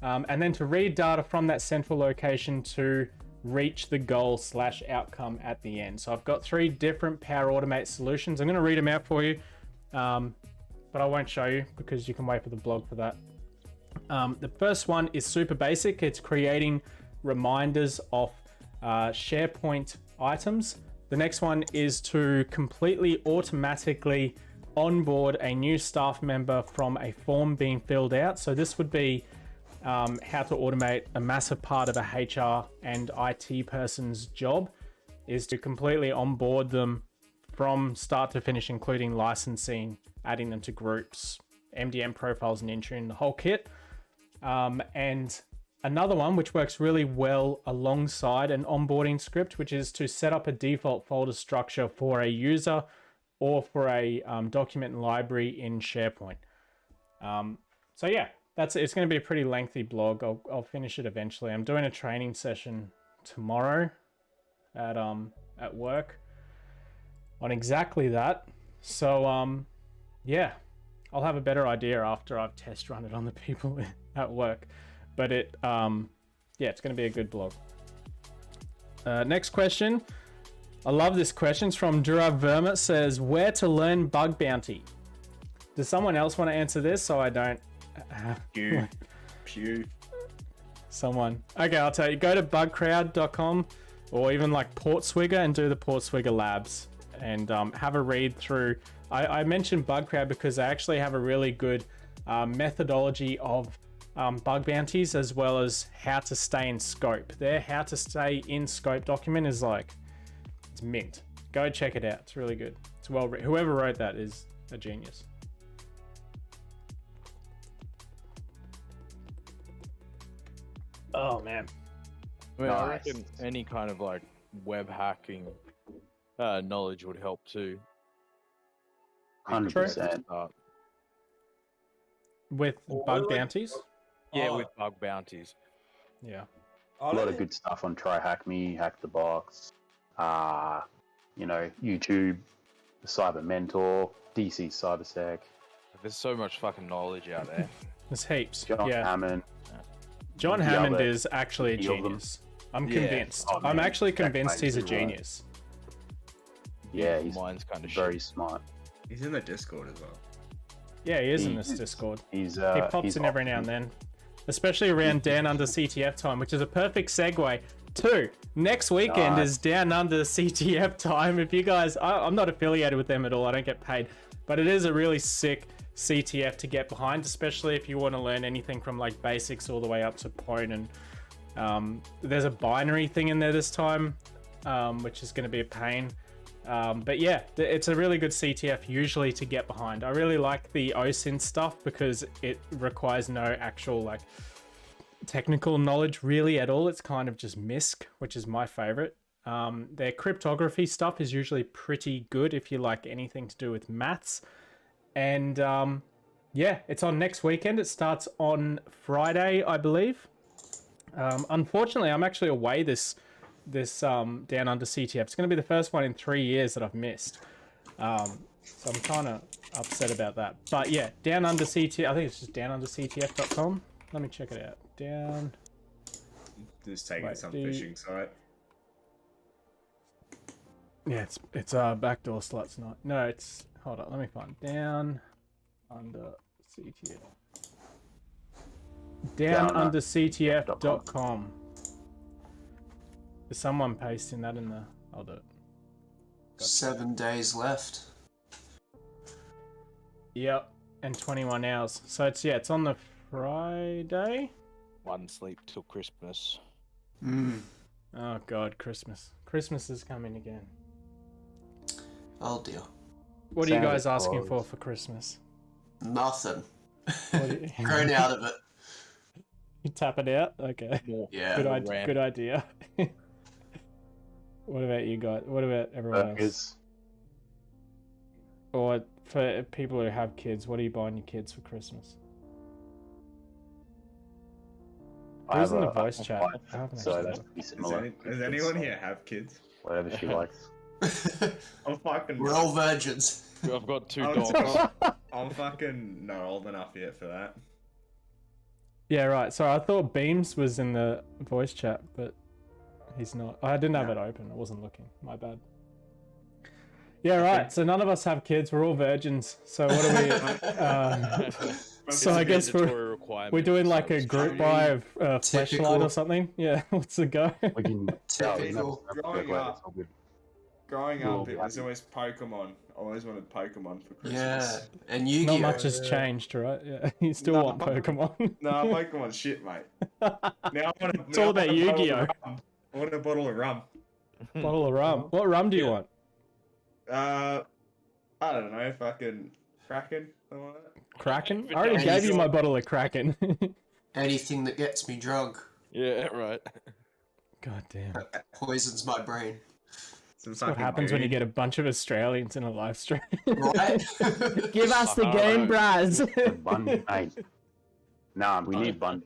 and then to read data from that central location to reach the goal / outcome at the end. So I've got 3 different Power Automate solutions. I'm going to read them out for you, but I won't show you because you can wait for the blog for that. The first one is super basic. It's creating reminders of SharePoint items. The next one is to completely automatically onboard a new staff member from a form being filled out. So this would be how to automate a massive part of a HR and IT person's job is to completely onboard them from start to finish, including licensing, adding them to groups, MDM profiles and Intune, the whole kit. And another one which works really well alongside an onboarding script, which is to set up a default folder structure for a user or for a document library in SharePoint. So yeah, it's going to be a pretty lengthy blog. I'll finish it eventually. I'm doing a training session tomorrow at work on exactly that. So yeah, I'll have a better idea after I've test run it on the people at work. But yeah, it's going to be a good blog. Next question. I love this question. It's from Dura Verma. Says, where to learn bug bounty? Does someone else want to answer this so I don't Pew. Pew. Someone. Okay, I'll tell you. Go to bugcrowd.com or even like Portswigger and do the Portswigger labs and have a read through. I mentioned Bugcrowd because they actually have a really good methodology of bug bounties as well as how to stay in scope. Their how to stay in scope document is like, it's mint. Go check it out. It's really good. It's well written. Whoever wrote that is a genius. Oh man. I mean, I Nice. reckon any kind of like web hacking knowledge would help too. 100%. With bug bounties? Yeah, Oh. with bug bounties. Yeah. A lot of good stuff on Try Hack Me, Hack the Box, you know, YouTube, the Cyber Mentor, DC CyberSec, There's so much fucking knowledge out there. There's heaps. John yeah. Hammond. John the Hammond other is actually a few of them. genius. I'm Yeah. convinced. Oh, I'm man, actually that convinced he's a guy's right. genius. Yeah, he's Mine's kind of very smart. He's in the Discord as well. Yeah, he is in He- this Discord. He's He pops he's in every now and awesome. then, especially around Down Under CTF time, which is a perfect segue to next weekend Nice. is Down Under CTF time. If you guys, I'm not affiliated with them at all. I don't get paid, but it is a really sick CTF to get behind, especially if you want to learn anything from like basics all the way up to point. And there's a binary thing in there this time, which is going to be a pain. But yeah, it's a really good CTF usually to get behind. I really like the OSINT stuff because it requires no actual like technical knowledge really at all. It's kind of just MISC, which is my favorite. Their cryptography stuff is usually pretty good if you like anything to do with maths. And yeah, it's on next weekend. It starts on Friday, I believe. Unfortunately, I'm actually away this Down Under CTF. It's going to be the first one in 3 years that I've missed. So I'm kind of upset about that. But yeah, Down Under CTF. I think it's just downunderctf.com. Let me check it out. Down. Just taking Wait, some the- phishing site. Yeah, it's backdoor sluts night. No, it's hold on. Let me find Down Under CTF. Downunderctf.com. Is someone pasting that in the? I'll do it. 7 days left. Yep, and 21 hours. So it's on the Friday. One sleep till Christmas. Oh God, Christmas. Christmas is coming again. Oh dear. What are you Santa guys asking Claus. for Christmas? Nothing. What do you- Grown out of it. You tap it out? Okay. More Yeah. Good idea. What about you guys? What about everyone else? Burgers. Or for people who have kids, what are you buying your kids for Christmas? I Who's have in the a- voice I have chat? one, I haven't so actually that's looked. pretty Does, similar. does anyone here have kids? Whatever she likes. I'm fucking. We're all virgins. I've got 2 I'm, dogs. I'm fucking not old enough yet for that. Yeah, right. So I thought Beams was in the voice chat, but he's not. I didn't have it open. I wasn't looking. My bad. Yeah, right. So none of us have kids. We're all virgins. So what are we? So I guess we're doing like a group buy of Fleshlight or something. Yeah, what's the go? We can. Typical. Growing up. It's all good. Growing We'll up, be it was happy. always Pokemon. I always wanted Pokemon for Christmas. Yeah, and Not Yu-Gi-Oh. much has yeah. changed, right? Yeah, you still No. want Pokemon. No, Pokemon's shit, mate. Now I want It's all about Yu-Gi-Oh. I want a bottle of rum. Bottle of rum. What rum do you Yeah. want? I don't know, fucking Kraken, something like that. Kraken? I already gave you my bottle of Kraken. Anything that gets me drunk Yeah, right. God damn. poisons my brain. Some That's what fucking happens when you goon. get a bunch of Australians in a live stream. Right? Give us the I don't game, know. bros. Bundy, mate. Nah, we need Bundy.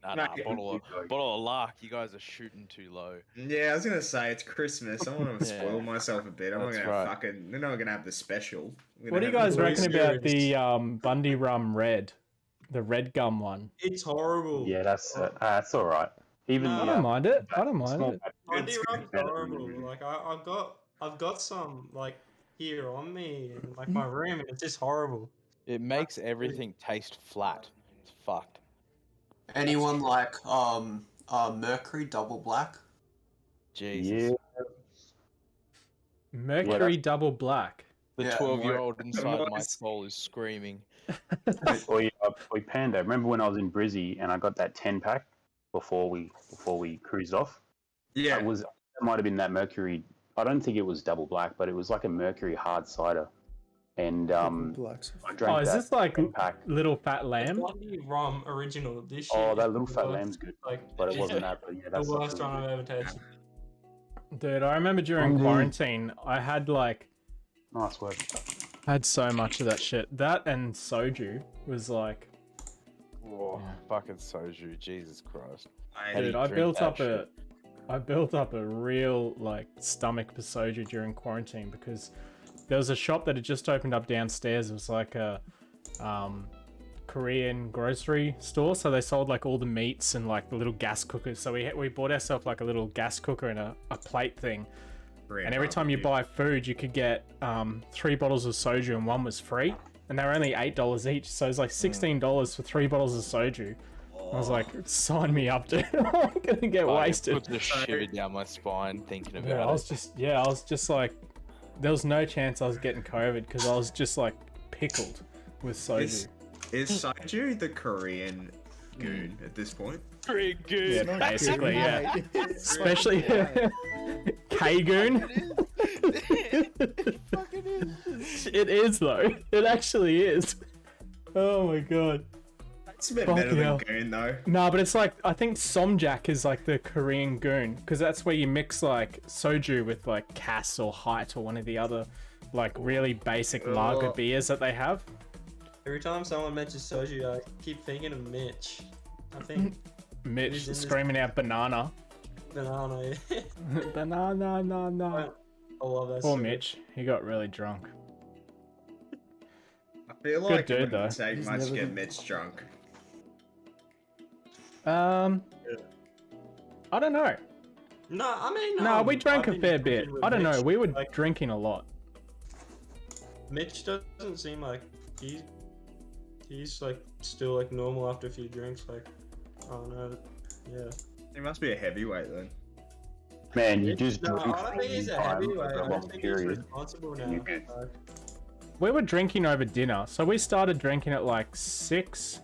Nah, No, bottle of lark. You guys are shooting too low. Yeah, I was gonna say it's Christmas. I want to Yeah. spoil myself a bit. I'm not That's gonna right. fucking. We're not gonna have the special. We're What do you gonna have guys the reckon real about series. the Bundy rum red? The red gum one? It's horrible. Yeah, that's all right. Even No, I don't mind it. I don't mind it. Bundy It's rum's better than horrible. usual. Like I've got some like here on me in like my room, and it's just horrible. It makes everything taste flat. It's fucked. Anyone like Mercury Double Black? Jesus. Yeah. Mercury double black. The Yeah. 12-year-old inside my Nice. soul is screaming. Oi, Panda. Remember when I was in Brizzy and I got that 10-pack before we cruised off? Yeah. That might have been that Mercury. I don't think it was double black, but it was like a Mercury hard cider. And Blacks. I drank Oh, is that this like 10-pack. Little Fat Lamb? Bundy rum original. This Oh, shit that is little the fat worst- lamb's good, Like, but it wasn't that. But yeah, the that's worst something rum I've good. ever tasted. Dude, I remember during Bundy. quarantine, I had like Nice work. I had so much of that shit. That and soju was like, Whoa, Yeah. fucking soju, Jesus Christ. I How do dude, you I drink built that up a real like stomach for soju during quarantine because there was a shop that had just opened up downstairs. It was like a Korean grocery store, so they sold like all the meats and like the little gas cookers. So we bought ourselves like a little gas cooker and a plate thing. And every time you buy food, you could get 3 bottles of soju and one was free. And they were only $8 each, so it was like $16 for 3 bottles of soju. I was like, sign me up, dude. I'm gonna get wasted. Put the shiver down my spine thinking Yeah, about I it. was just like, there was no chance I was getting COVID because I was just like pickled with soju. Is soju the Korean goon at this point? Pretty Yeah, good. basically, yeah. Mate. Especially K-goon. It is though. It actually is. Oh my god. It's a bit Fucking better than hell. goon though. No, but it's like, I think somjak is like the Korean goon because that's where you mix like soju with like Cass or Height or one of the other like really basic lager Oh. beers that they have. Every time someone mentions soju, I keep thinking of Mitch. I think Mitch Who's in this- screaming out banana. banana. Banana, no, no. I love that. Poor shit. Mitch. He got really drunk. I feel like dude, it wouldn't though. take He's much to never get been- Mitch drunk. I don't know. No, I mean, No, we drank I've a been fair bit. drinking with I don't know. Mitch, We were like, drinking a lot. Mitch doesn't seem like he's like still like normal after a few drinks. Like, I don't know. Yeah. He must be a heavyweight then. Man, you just No, drink I don't think he's a time heavyweight. over I a long don't think he's period. responsible now. You're good. We were drinking over dinner. So we started drinking at like 6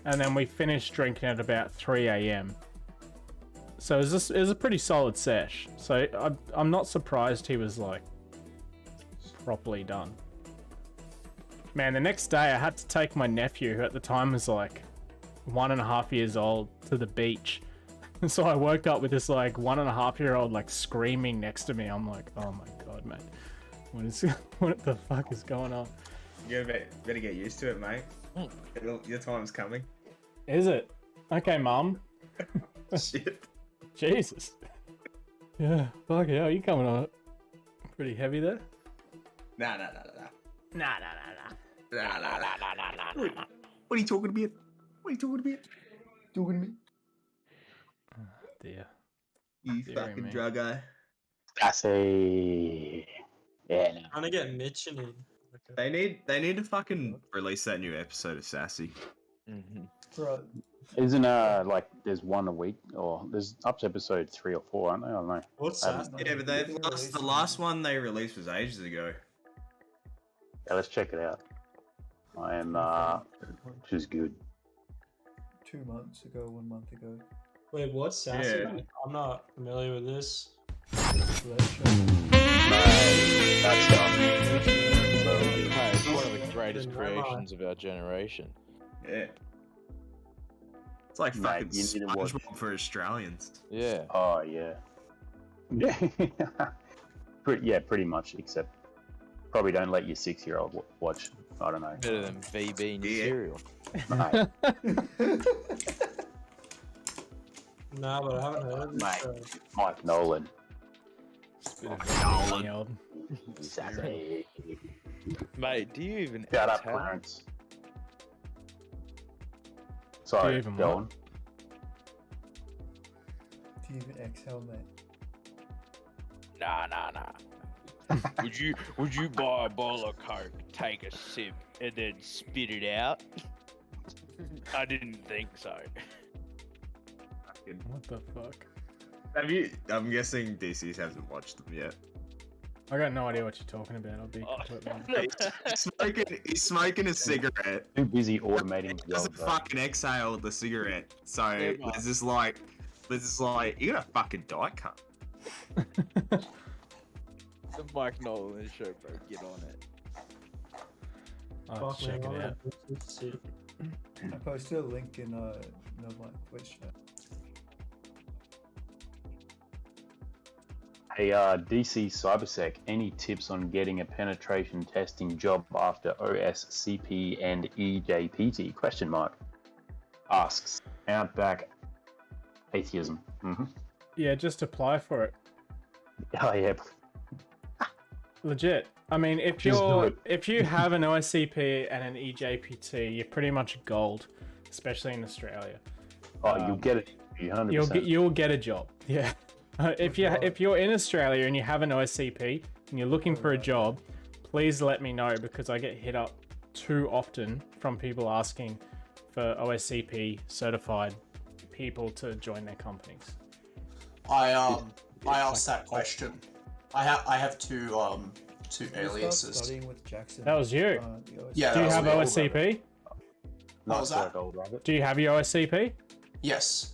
and then we finished drinking at about 3 a.m. So it was a pretty solid sesh. So I'm not surprised he was like properly done. Man, the next day I had to take my nephew, who at the time was like 1.5 years old, to the beach. And so I woke up with this like 1.5-year-old like screaming next to me. I'm like, oh my god, mate. What the fuck is going on? You better get used to it, mate. Your time's coming. Is it? Okay, mum. Shit. Jesus. Yeah, fuck hell, you coming on it pretty heavy there? Nah. Nah. What are you talking about? What are you talking about? Talking to me? Dear. You Deary fucking me. drug guy. Sassy. Yeah, no. Trying to get Mitch in it. Okay. They need to fucking release that new episode of Sassy. Right. Isn't like there's one a week, or there's up to episode 3 or 4, aren't they? I don't know. What's I that? haven't- Yeah, but the last one they released was ages ago. Yeah, let's check it out. I am, which is good. 2 months ago, 1 month ago. Wait, what's Sassy? Yeah. I'm not familiar with this. That's Hey, it's one of the greatest Then never mind. creations of our generation. Yeah. It's like Mate, fucking you need to watch- SpongeBob for Australians. Yeah. Oh yeah. Yeah, pretty much. Except probably don't let your 6-year-old watch. I don't know. Better than VB and Yeah. cereal. Mate, Nah, but I haven't heard of Mate. this. So. Mike Nolan. Old. Sassy. Mate, do you even Shout out exhale? Clarence. Do Sorry, you even go what? on. Do you even exhale, mate? Nah. would you buy a bowl of Coke, take a sip, and then spit it out? I didn't think so. What the fuck? Have you? I'm guessing DCs hasn't watched them yet. I got no idea what you're talking about. I'll be Oh. completely honest. He's smoking a cigarette. Too busy automating He the doesn't job. though. fucking exhale the cigarette. So Yeah, there's this like, you're gonna fucking die, cunt. The Mike Nolan show, bro. Get on it. I'll have Fuck, to check man, it I'm out. gonna see. I posted a link in my Twitch chat. Hey, DC CyberSec, any tips on getting a penetration testing job after OSCP and EJPT? Question mark. Asks. Outback atheism. Yeah, just apply for it. Oh yeah. Legit. I mean, if Just do you're it. if you have an OSCP and an EJPT, you're pretty much gold, especially in Australia. Oh, you'll get it. 100%. You'll get a job. Yeah. If you're in Australia and you have an OSCP and you're looking for a job, please let me know, because I get hit up too often from people asking for OSCP certified people to join their companies. I asked that question. I have two Should we start aliases. studying with Jackson. That was you. The OSCP? Yeah, Do you that have was me. OSCP? What was that? Gold rabbit. Do you have your OSCP? Yes.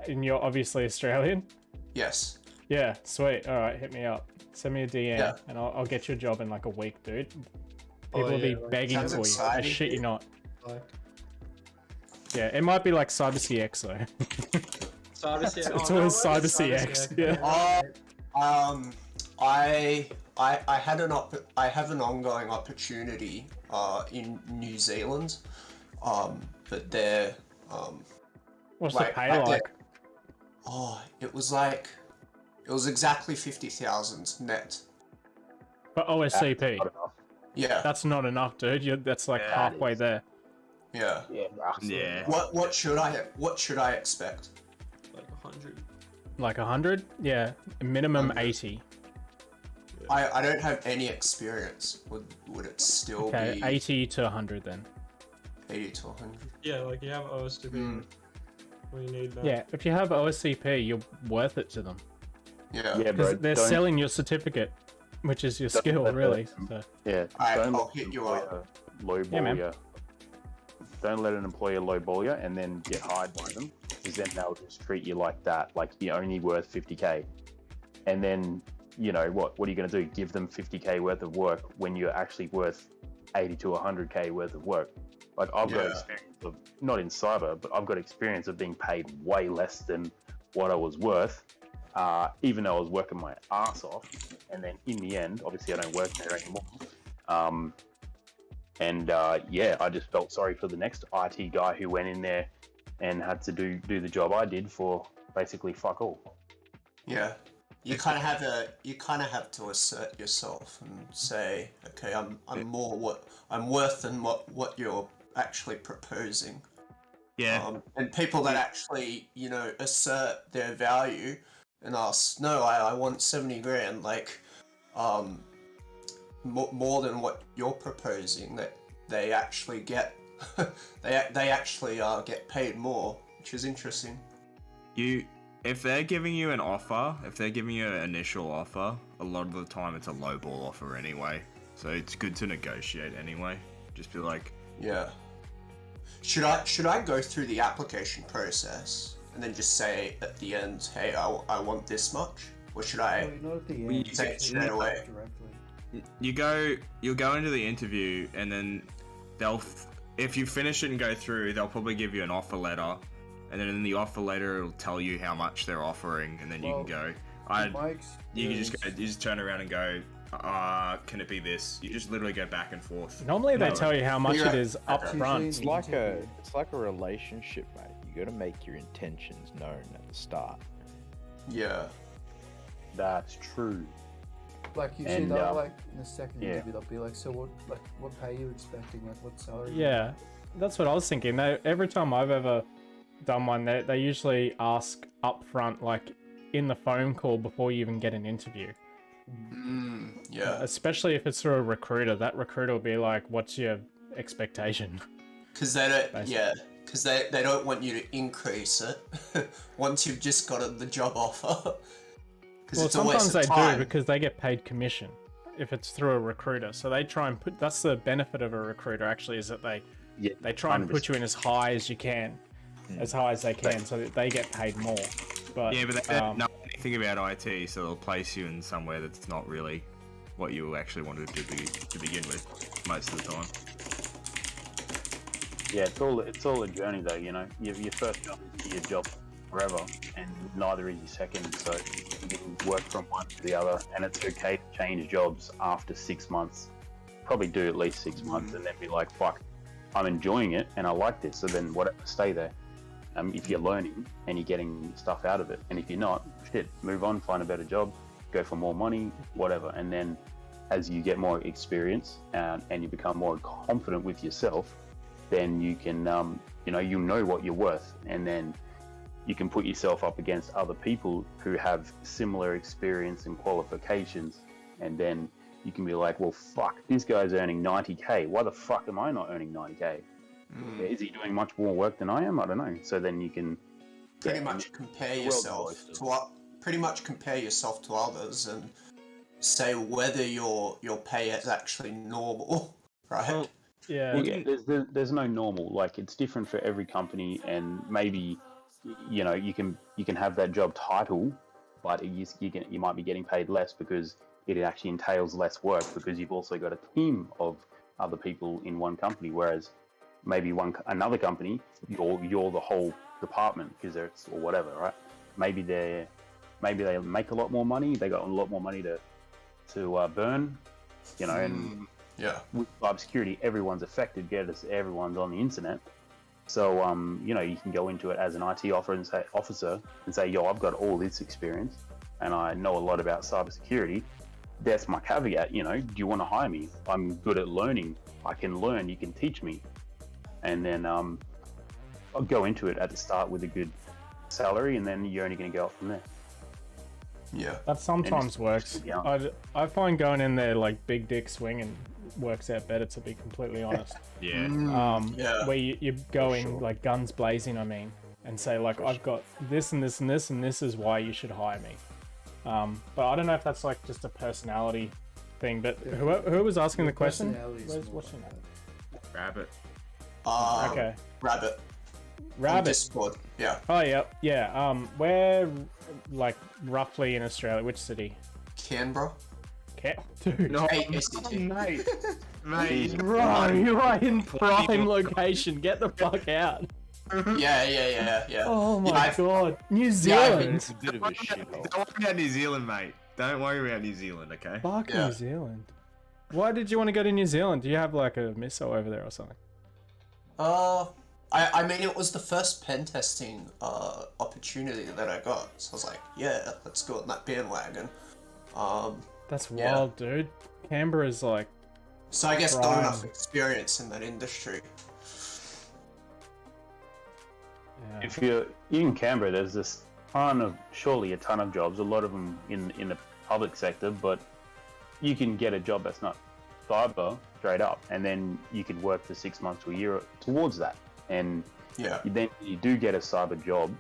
And you're obviously Australian? Yes. Yeah, sweet. All right, hit me up. Send me a DM, Yeah. and I'll get you a job in like a week, dude. People Oh, will be yeah, like, begging sounds for you. I exciting. shit you not. Like, Yeah, it might be like CyberSec though. CyberSec. It's always CyberSec. Yeah. I have an ongoing opportunity in New Zealand, but they're What's Like, the pay I- like? it was exactly 50,000 net. For OSCP, Not enough. Yeah, that's not enough, dude. That's like Yeah, halfway it is. there. yeah. Yeah, absolutely. Yeah. What should I expect? Like 100. Like 100? Yeah, minimum 100. 80. I don't have any experience. Would it still Okay, be 80 to 100 then. 80 to 100? Yeah, like you have OSCP. Mm. When you need that. Yeah, if you have OSCP, you're worth it to them. Yeah. Yeah, bro. Because they're don't- selling your certificate, which is your Don't skill, let really. them- So, Yeah. Alright, don't I'll let hit an you up. employer lowball Yeah, man. you. Don't let an employer lowball you and then get hired by them, because then they'll just treat you like that, like you're only worth 50k. And then, you know, what are you going to do? Give them 50k worth of work when you're actually worth 80 to 100k worth of work. Like, I've got Yeah. experience of, not in cyber, but I've got experience of being paid way less than what I was worth, even though I was working my ass off. And then in the end, obviously I don't work there anymore. Yeah, I just felt sorry for the next IT guy who went in there and had to do the job I did for basically fuck all. Yeah. You kind of have to assert yourself and say, okay, I'm more what I'm worth than what you're actually proposing. Yeah. And people that actually, assert their value and ask, no, I want 70 grand, like, more than what you're proposing, that they actually get they actually get paid more, which is interesting. If they're giving you an offer, if they're giving you an initial offer, a lot of the time it's a lowball offer anyway. So it's good to negotiate anyway. Just be like, Yeah. Should I go through the application process and then just say at the end, hey, I want this much, or should I Wait, not at the We- end. say it straight away? Directly. you'll go into the interview and then if you finish it and go through, they'll probably give you an offer letter, and then in the offer letter it'll tell you how much they're offering, and then you can go. You can just turn around and go, can it be this? You just literally go back and forth. Normally they No. tell you how much it is up Usually front. in It's the like interview. it's like a relationship, mate. You got to make your intentions known at the start. Yeah. That's true. Like usually And, they'll like in the second yeah. interview they'll be like, so what pay are you expecting? Like what salary? Yeah, that's what I was thinking. Every time I've ever done one, they usually ask up front, like in the phone call before you even get an interview. Yeah. Especially if it's through a recruiter. That recruiter will be like, what's your expectation? Because they don't. Basically. Yeah. Because they don't want you to increase it once you've just got the job offer. Well, it's a waste sometimes of they time. do because they get paid commission if it's through a recruiter. So they try and put, that's the benefit of a recruiter actually, is that they try and put you in as high as you can, as high as they can, so that they get paid more. But Yeah, but they don't know anything about IT, so they'll place you in somewhere that's not really what you actually wanted to begin with most of the time. Yeah, it's all a journey though, you know. Your first job is your job forever, and neither is your second. So you can work from one to the other, and it's okay to change jobs after 6 months. Probably do at least 6 months, and then be like, "Fuck, I'm enjoying it, and I like this." So then, whatever, stay there. If you're learning and you're getting stuff out of it, and if you're not, shit, move on, find a better job, go for more money, whatever. And then, as you get more experience and you become more confident with yourself, then you can, you know what you're worth, and then you can put yourself up against other people who have similar experience and qualifications, and then you can be like, well, fuck, this guy's earning 90k. Why the fuck am I not earning 90k? Is he doing much more work than I am? I don't know. So then you can pretty much compare yourself to others and say whether your pay is actually normal, right? Well, yeah. Well, yeah, there's no normal. Like, it's different for every company, and maybe you can have that job title, but you might be getting paid less because it actually entails less work because you've also got a team of other people in one company. Whereas maybe another company, you're the whole department because it's or whatever, right? Maybe they make a lot more money. They got a lot more money to burn, and Yeah. with cybersecurity, everyone's affected because everyone's on the internet. So, you can go into it as an IT officer and say, yo, I've got all this experience and I know a lot about cybersecurity. That's my caveat, do you want to hire me? I'm good at learning. I can learn, you can teach me. And then I'll go into it at the start with a good salary, and then you're only going to go up from there. Yeah. That sometimes works. Yeah. I find going in there like big dick swinging works out better, to be completely honest. Yeah. Yeah. Where you're going like guns blazing, and say like, I've got this and this and this, and this is why you should hire me. But I don't know if that's like just a personality thing. But who was asking the question? Personality is more What's your like name? Rabbit. Okay. Rabbit. On Rabbit. Discord. Yeah. Oh yeah. Where, like, roughly in Australia? Which city? Canberra. Dude. No, ACT. mate. Bro, you are in prime location. Get the fuck out. Yeah. Oh my Yeah, god. New I've Zealand. It's a bit of a shithole. Don't worry about New Zealand, mate. Don't worry about New Zealand, okay? Fuck Yeah. New Zealand. Why did you want to go to New Zealand? Do you have like a misso over there or something? I mean, it was the first pen testing opportunity that I got, so I was like, yeah, let's go on that bandwagon. That's Yeah. wild, dude. Canberra's like, So I guess not Prime. enough experience in that industry. yeah. If you're in Canberra, there's surely a ton of jobs, a lot of them in the public sector, but you can get a job that's not cyber straight up, and then you could work for 6 months to a year towards that. And then you do get a cyber job,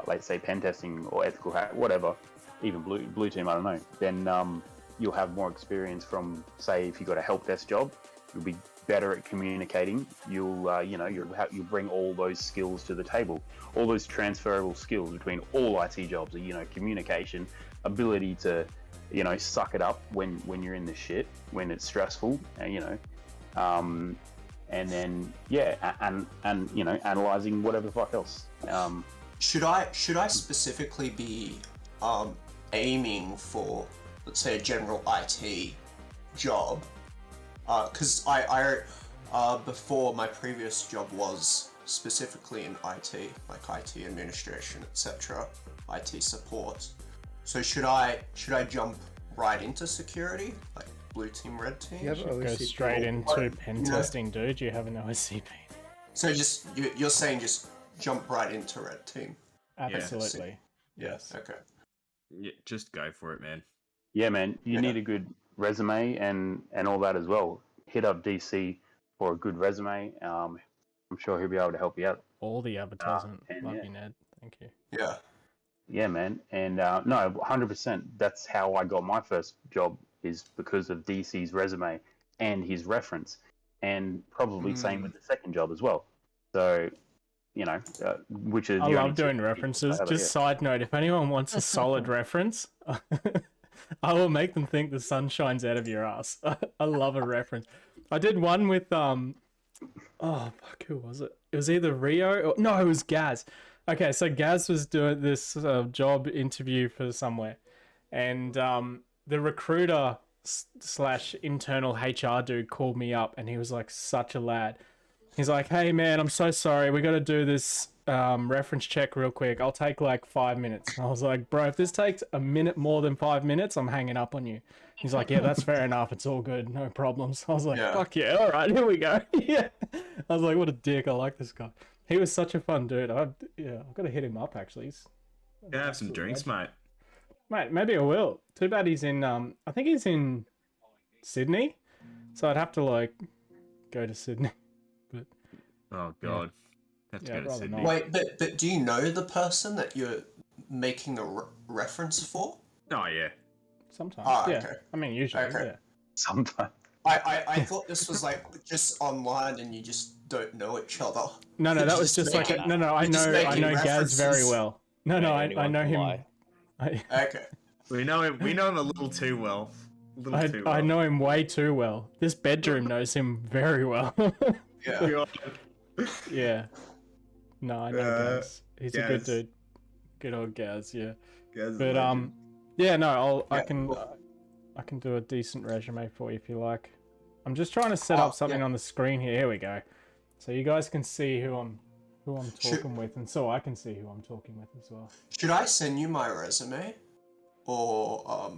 like say pen testing or ethical hack, whatever, even blue team, I don't know. Then you'll have more experience from, say, if you got a help desk job, you'll be better at communicating. You'll you'll bring all those skills to the table, all those transferable skills between all IT jobs. Communication, ability to suck it up when you're in the shit, when it's stressful, and then and analyzing whatever the fuck else. Should I specifically be aiming for, let's say, a general IT job? Because I before, my previous job was specifically in IT, like IT administration, etc., IT support. So should I jump right into security, like blue team, red team? You have Go OSCP. straight into pen testing, dude. You have an OSCP. So you're saying just jump right into red team? Absolutely. Yes. Okay. Yeah, just go for it, man. Yeah, man, you need a good resume and all that as well. Hit up DC for a good resume. I'm sure he'll be able to help you out. All the advertisement. Love yeah. you, Ned. Thank you. Yeah. Yeah, man. And no, 100%. That's how I got my first job, is because of DC's resume and his reference. And probably same with the second job as well. So, which is... I love doing references. Just side note, if anyone wants a solid reference, I will make them think the sun shines out of your ass. I love a reference. I did one with oh fuck, who was it? It was either Rio or no, it was Gaz. Okay, so Gaz was doing this job interview for somewhere, and the recruiter slash internal HR dude called me up, and he was like such a lad. He's like, "Hey man, I'm so sorry. We got to do this reference check real quick. I'll take like 5 minutes." And I was like, "Bro, if this takes a minute more than 5 minutes, I'm hanging up on you." He's like, "Yeah, that's fair enough. It's all good. No problems." I was like, "Fuck yeah. All right, here we go." Yeah. I was like, "What a dick. I like this guy." He was such a fun dude. I've got to hit him up actually. Yeah, have some drinks, mate. Mate, maybe I will. Too bad he's in I think he's in Sydney. So I'd have to like go to Sydney. But oh god. Have to go to Sydney. Wait, but do you know the person that you're making a reference for? Oh yeah. Sometimes. Oh, yeah. okay. I mean, usually. Okay. Yeah. Sometimes. I thought this was like just online and you just don't know each other. No, that was just like I know Gaz very well. No, I know him. Okay. We know him a little too well. I know him way too well. This bedroom knows him very well. Yeah. Yeah. No, I know Gaz. He's a good dude. Good old Gaz, yeah. Gaz, but yeah, no, I can do a decent resume for you if you like. I'm just trying to set up something on the screen here. Here we go. So you guys can see who I'm talking with, and so I can see who I'm talking with as well. Should I send you my resume, or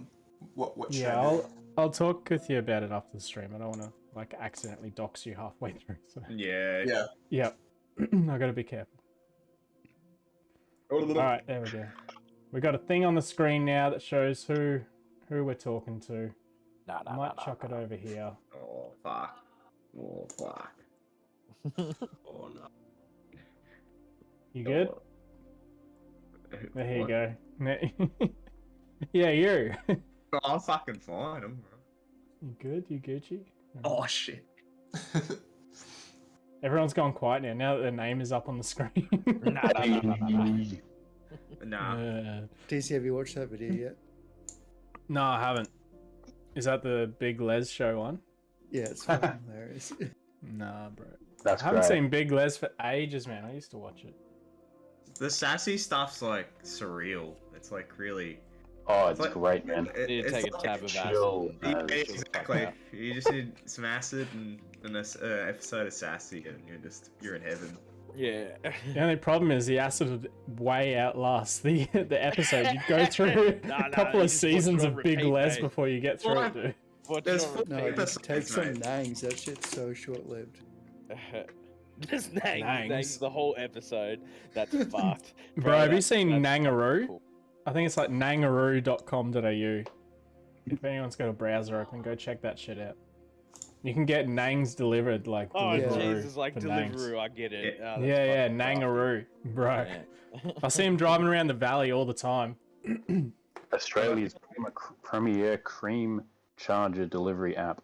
what? Should I do? I'll talk with you about it after the stream. I don't want to like accidentally dox you halfway through. So. Yeah. I gotta be careful. All right, there we go. We got a thing on the screen now that shows who we're talking to. I might chuck it over here. Oh fuck. Oh fuck. Oh no. You good? There you go. Yeah, you. Oh, I'm fucking fine. I'm You good? You Gucci? Oh shit. Everyone's gone quiet now that their name is up on the screen. Nah. DC, have you watched that video yet? No, I haven't. Is that the Big Les show one? Yeah, it's fucking hilarious. Nah, bro. That's I haven't great. seen Big Les for ages, man. I used to watch it. The sassy stuff's like surreal. It's like really. Oh, it's like, great, man. You need to take a tab of chill, acid. Yeah, exactly. You just need some acid and an episode of sassy, and you're in heaven. Yeah. The only problem is the acid would way outlast the episode. You'd go through a couple of seasons of Big Les before you get through it, dude. There's No, just take some nangs. That shit's so short-lived. Just nangs the whole episode. That's fucked. Bro, have you seen that's Nangaroo? cool. I think it's like nangaroo.com.au. If anyone's got a browser open, go check that shit out. You can get nangs delivered, like Oh, Deliveroo Jesus, like for Deliveroo, nangs. I get it. Oh, that's Yeah, fucking crafty. nangaroo, bro. Yeah. I see him driving around the valley all the time. Australia's premier cream charger delivery app.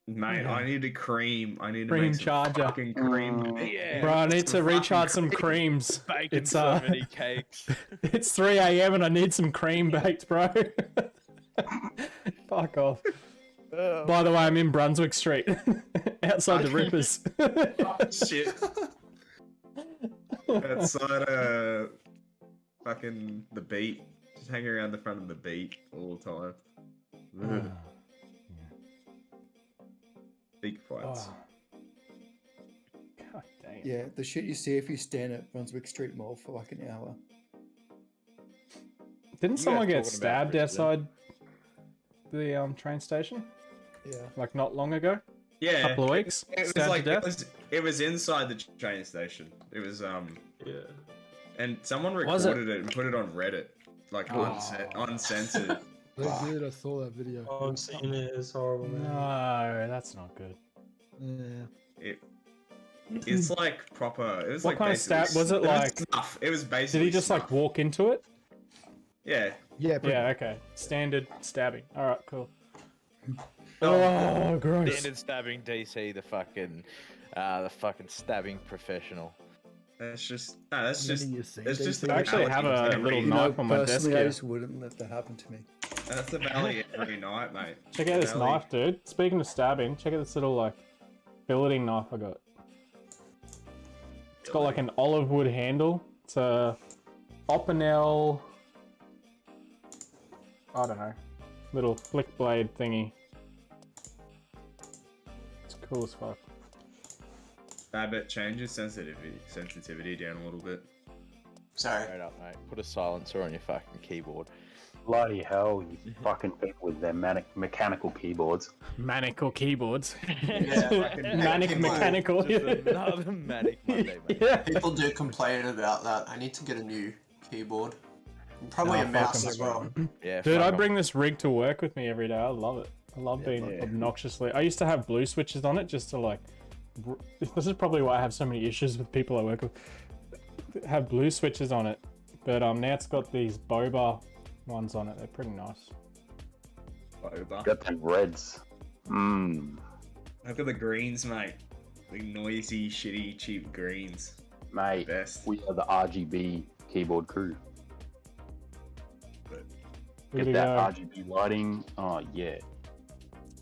Mate, I need a cream. I need to Cream make some charger. fucking cream. Yeah. Bro, I need to Some recharge fucking some creams. Baking It's so many cakes. it's 3 a.m. and I need some cream baked, bro. Fuck off. By the way, I'm in Brunswick Street, outside the Rippers. Shit. Outside fucking the beat. Just hanging around the front of the beat all the time. Ugh. Big fights. Oh. God damn. Yeah, the shit you see if you stand at Brunswick Street Mall for like an hour. Didn't someone guys get talking about stabbed Brisbane? outside the train station? Yeah. Like not long ago? Yeah. Couple of weeks? It was Stabbed like to death? it was inside the train station. It was Yeah. and someone Was it? recorded it and put it on Reddit, like uncensored. They did. I saw that video. Oh, I'm seeing it. It's horrible, man. No, that's not good. Yeah. It's like proper. It was What like kind of basically stab- was it was like- snuff. It was basically. Did he just like snuff. walk into it? Yeah. Yeah. Pretty Yeah, okay. Standard stabbing. Alright, cool. Oh. Oh, gross. Standard stabbing DC, the fucking stabbing professional. That's just no. That's Many just. you see, It's just they the I actually have reality a of little every- knife on my desk personally, I here. just wouldn't let that happen to me. That's the valley every night, mate. Check out this Valley. knife, dude. Speaking of stabbing, check out this little like filleting knife I got. It's got like an olive wood handle. It's a Opinel, I don't know, little flick blade thingy. It's cool as fuck. Babbitt changes sensitivity down a little bit. Sorry. Straight up, mate. Put a silencer on your fucking keyboard. Bloody hell, you fucking people with their mechanical keyboards. Manical keyboards. Yeah. Manic mechanical. Just another manic Monday, mate. Yeah. People do complain about that. I need to get a new keyboard. And probably Oh, a mouse fuck 'em. as well. Yeah, Dude, fuck I 'em. bring this rig to work with me every day. I love it. I love being obnoxiously. I used to have blue switches on it just to like. This is probably why I have so many issues with people I work with. Have blue switches on it, but now it's got these boba ones on it. They're pretty nice. Over. Got them reds. Mmm. Look at the greens, mate. The noisy, shitty, cheap greens. Mate, Best. we are the RGB keyboard crew. But Good Get to that go. RGB lighting. Oh, yeah.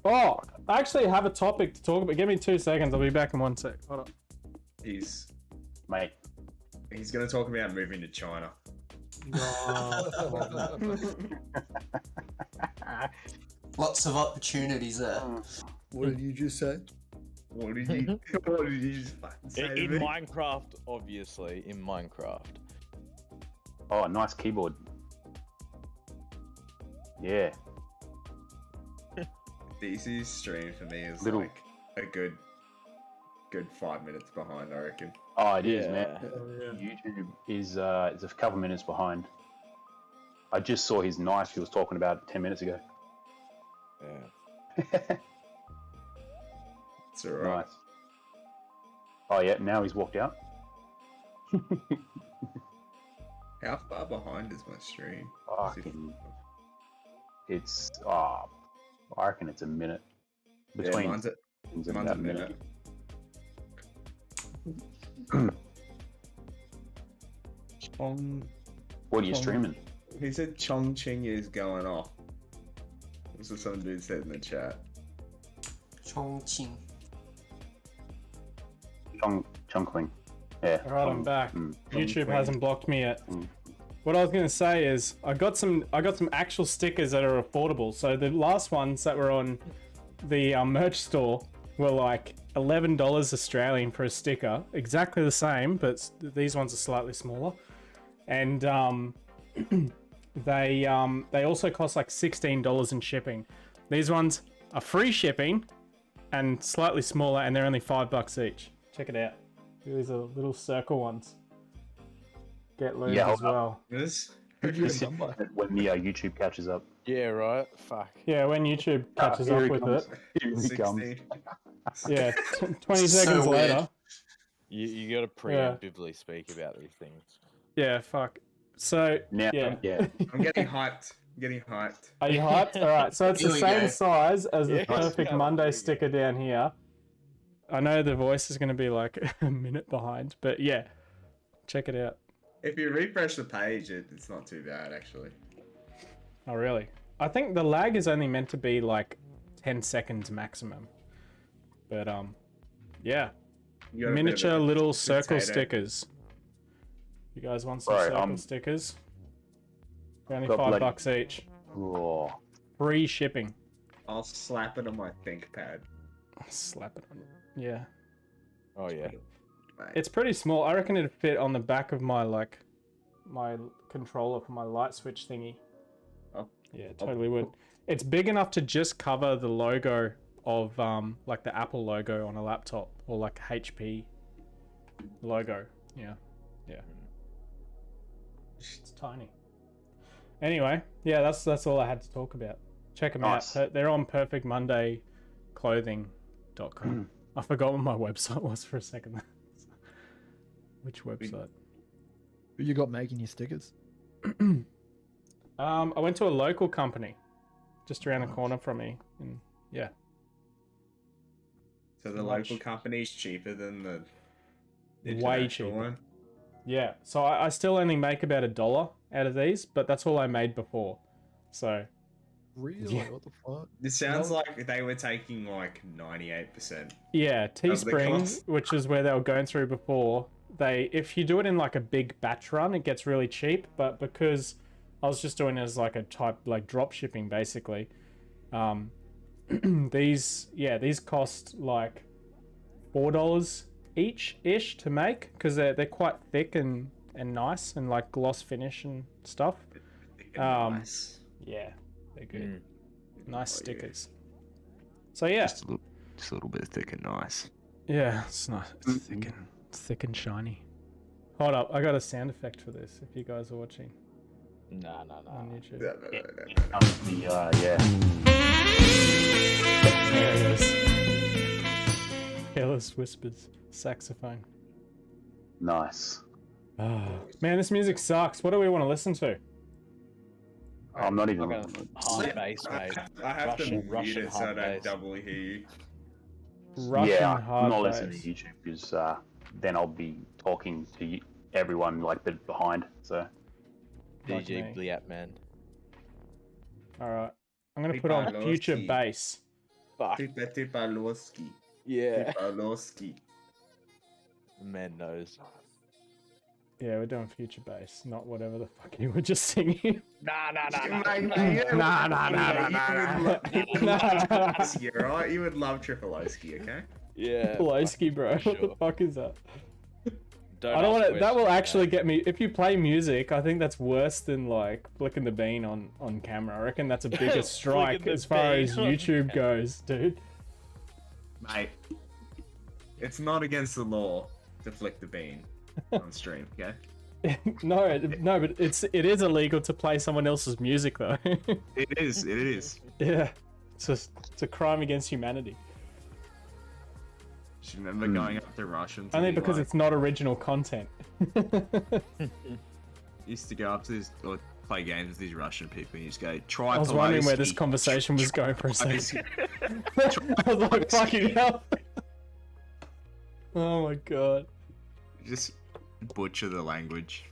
Oh, I actually have a topic to talk about. Give me 2 seconds. I'll be back in 1 sec. Hold on. he's Mate, gonna talk about moving to China. Lots of opportunities there. What did you just say? What did you? What did you just fucking say to In me? Minecraft, obviously. In Minecraft. oh, nice keyboard. Yeah. DC's stream for me is Little- like a good 5 minutes behind, I reckon. Oh, it is, Yeah. man. Oh, yeah. YouTube is a couple minutes behind. I just saw his knife he was talking about 10 minutes ago. Yeah. It's alright. Nice. Oh, yeah, now he's walked out. How far behind is my stream? Fucking. It's, I reckon it's a minute. Between Yeah, mine's things in mine's about a a minute. Chong. What are you Chong. streaming? He said Chongqing is going off. That's what some dude said in the chat. Chongqing. Chongqing. Yeah. All right, I'm back. YouTube Chongqing. hasn't blocked me yet. Mm. What I was gonna say is I got some actual stickers that are affordable. So the last ones that were on the merch store were like $11 Australian for a sticker, exactly the same, but these ones are slightly smaller, and they also cost like $16 in shipping. These ones are free shipping and slightly smaller, and they're only $5 each. Check it out. These are little circle ones. Get loose Yeah, as hold up. well. This? Who'd you get done by? When the YouTube catches up. Yeah, right. Fuck. Yeah, when YouTube catches here up he with comes. it. Here he comes. 16. Yeah, 20 So seconds weird. later. You got to preemptively speak about these things. Yeah, fuck. So, Now, yeah. I'm getting hyped. Are you hyped? All right, so it's Here the we same go. size as the Yes, Perfect come on, Monday here we sticker down here. I know the voice is going to be like a minute behind, but yeah, check it out. If you refresh the page, it's not too bad actually. Oh, really? I think the lag is only meant to be like 10 seconds maximum. But, yeah. You got a bit of Miniature a little circle potato. stickers. You guys want some Right, circle stickers? They're only got $5 each. Oh, Free shipping. I'll slap it on my ThinkPad. Slap it on. Yeah. Oh yeah. Mate. It's pretty small. I reckon it'd fit on the back of my my controller for my light switch thingy. Oh. Yeah, it totally would. It's big enough to just cover the logo of like the Apple logo on a laptop or like a HP logo. Yeah. Yeah. It's tiny. Anyway, yeah, that's all I had to talk about. Check them Nice. out. They're on perfectmondayclothing.com. I forgot what my website was for a second. Which website? Who you got making your stickers? I went to a local company just around the corner from me, and yeah. So the Much- local company's cheaper than the Way international cheaper. one. Yeah, so I still only make about $1 out of these, but that's all I made before. So Really? Yeah. What the fuck? It sounds No. like they were taking like 98%. yeah, Of the Teespring, cost. which is where they were going through before, if you do it in like a big batch run, it gets really cheap. But because I was just doing it as like a type like drop shipping basically, these cost like $4 each ish to make because they're quite thick and nice and like gloss finish and stuff. Nice. Yeah, they're good. Mm. Nice Oh, yeah. stickers. So yeah, Just a little bit thick and nice. yeah, it's nice. It's thick and shiny. Hold up, I got a sound effect for this. If you guys are watching Nah. on YouTube, No. yeah. there it is. Careless whispers, saxophone. Nice. Oh, man, this music sucks. What do we want to listen to? I'm not even. Hard bass, mate. I have to mute Russian it so I hard don't bass. doubly hear you. Russian Yeah, hard I'm not bass. listening to YouTube because then I'll be talking to everyone like bit behind. So Like DJ me. Bliat, man. All right, I'm gonna Hey, put on Pavlovsky. future bass. Fuck. Tipalowski. Yeah. Tipalowski. The man knows. Yeah, we're doing future bass, not whatever the fuck you were just singing. Nah. Nah. You're right. You would love Tripolowski, okay? Yeah. Poloski, bro. for What the sure. fuck is that? Don't I don't ask want to. That will questions, actually mate. get me. If you play music, I think that's worse than like flicking the bean on camera. I reckon that's a bigger strike Flicking the as far bean as on YouTube goes, dude. Mate, it's not against the law to flick the bean on stream, okay? No, but it is illegal to play someone else's music though. It is. Yeah, it's a crime against humanity. Just remember going up to Russians. Only because it's not original content. used to go up to this or play games with these Russian people and you just go try. I was wondering where this Poloski. conversation was going for a second. Poloski. I was like, fucking hell. Oh my god. Just butcher the language.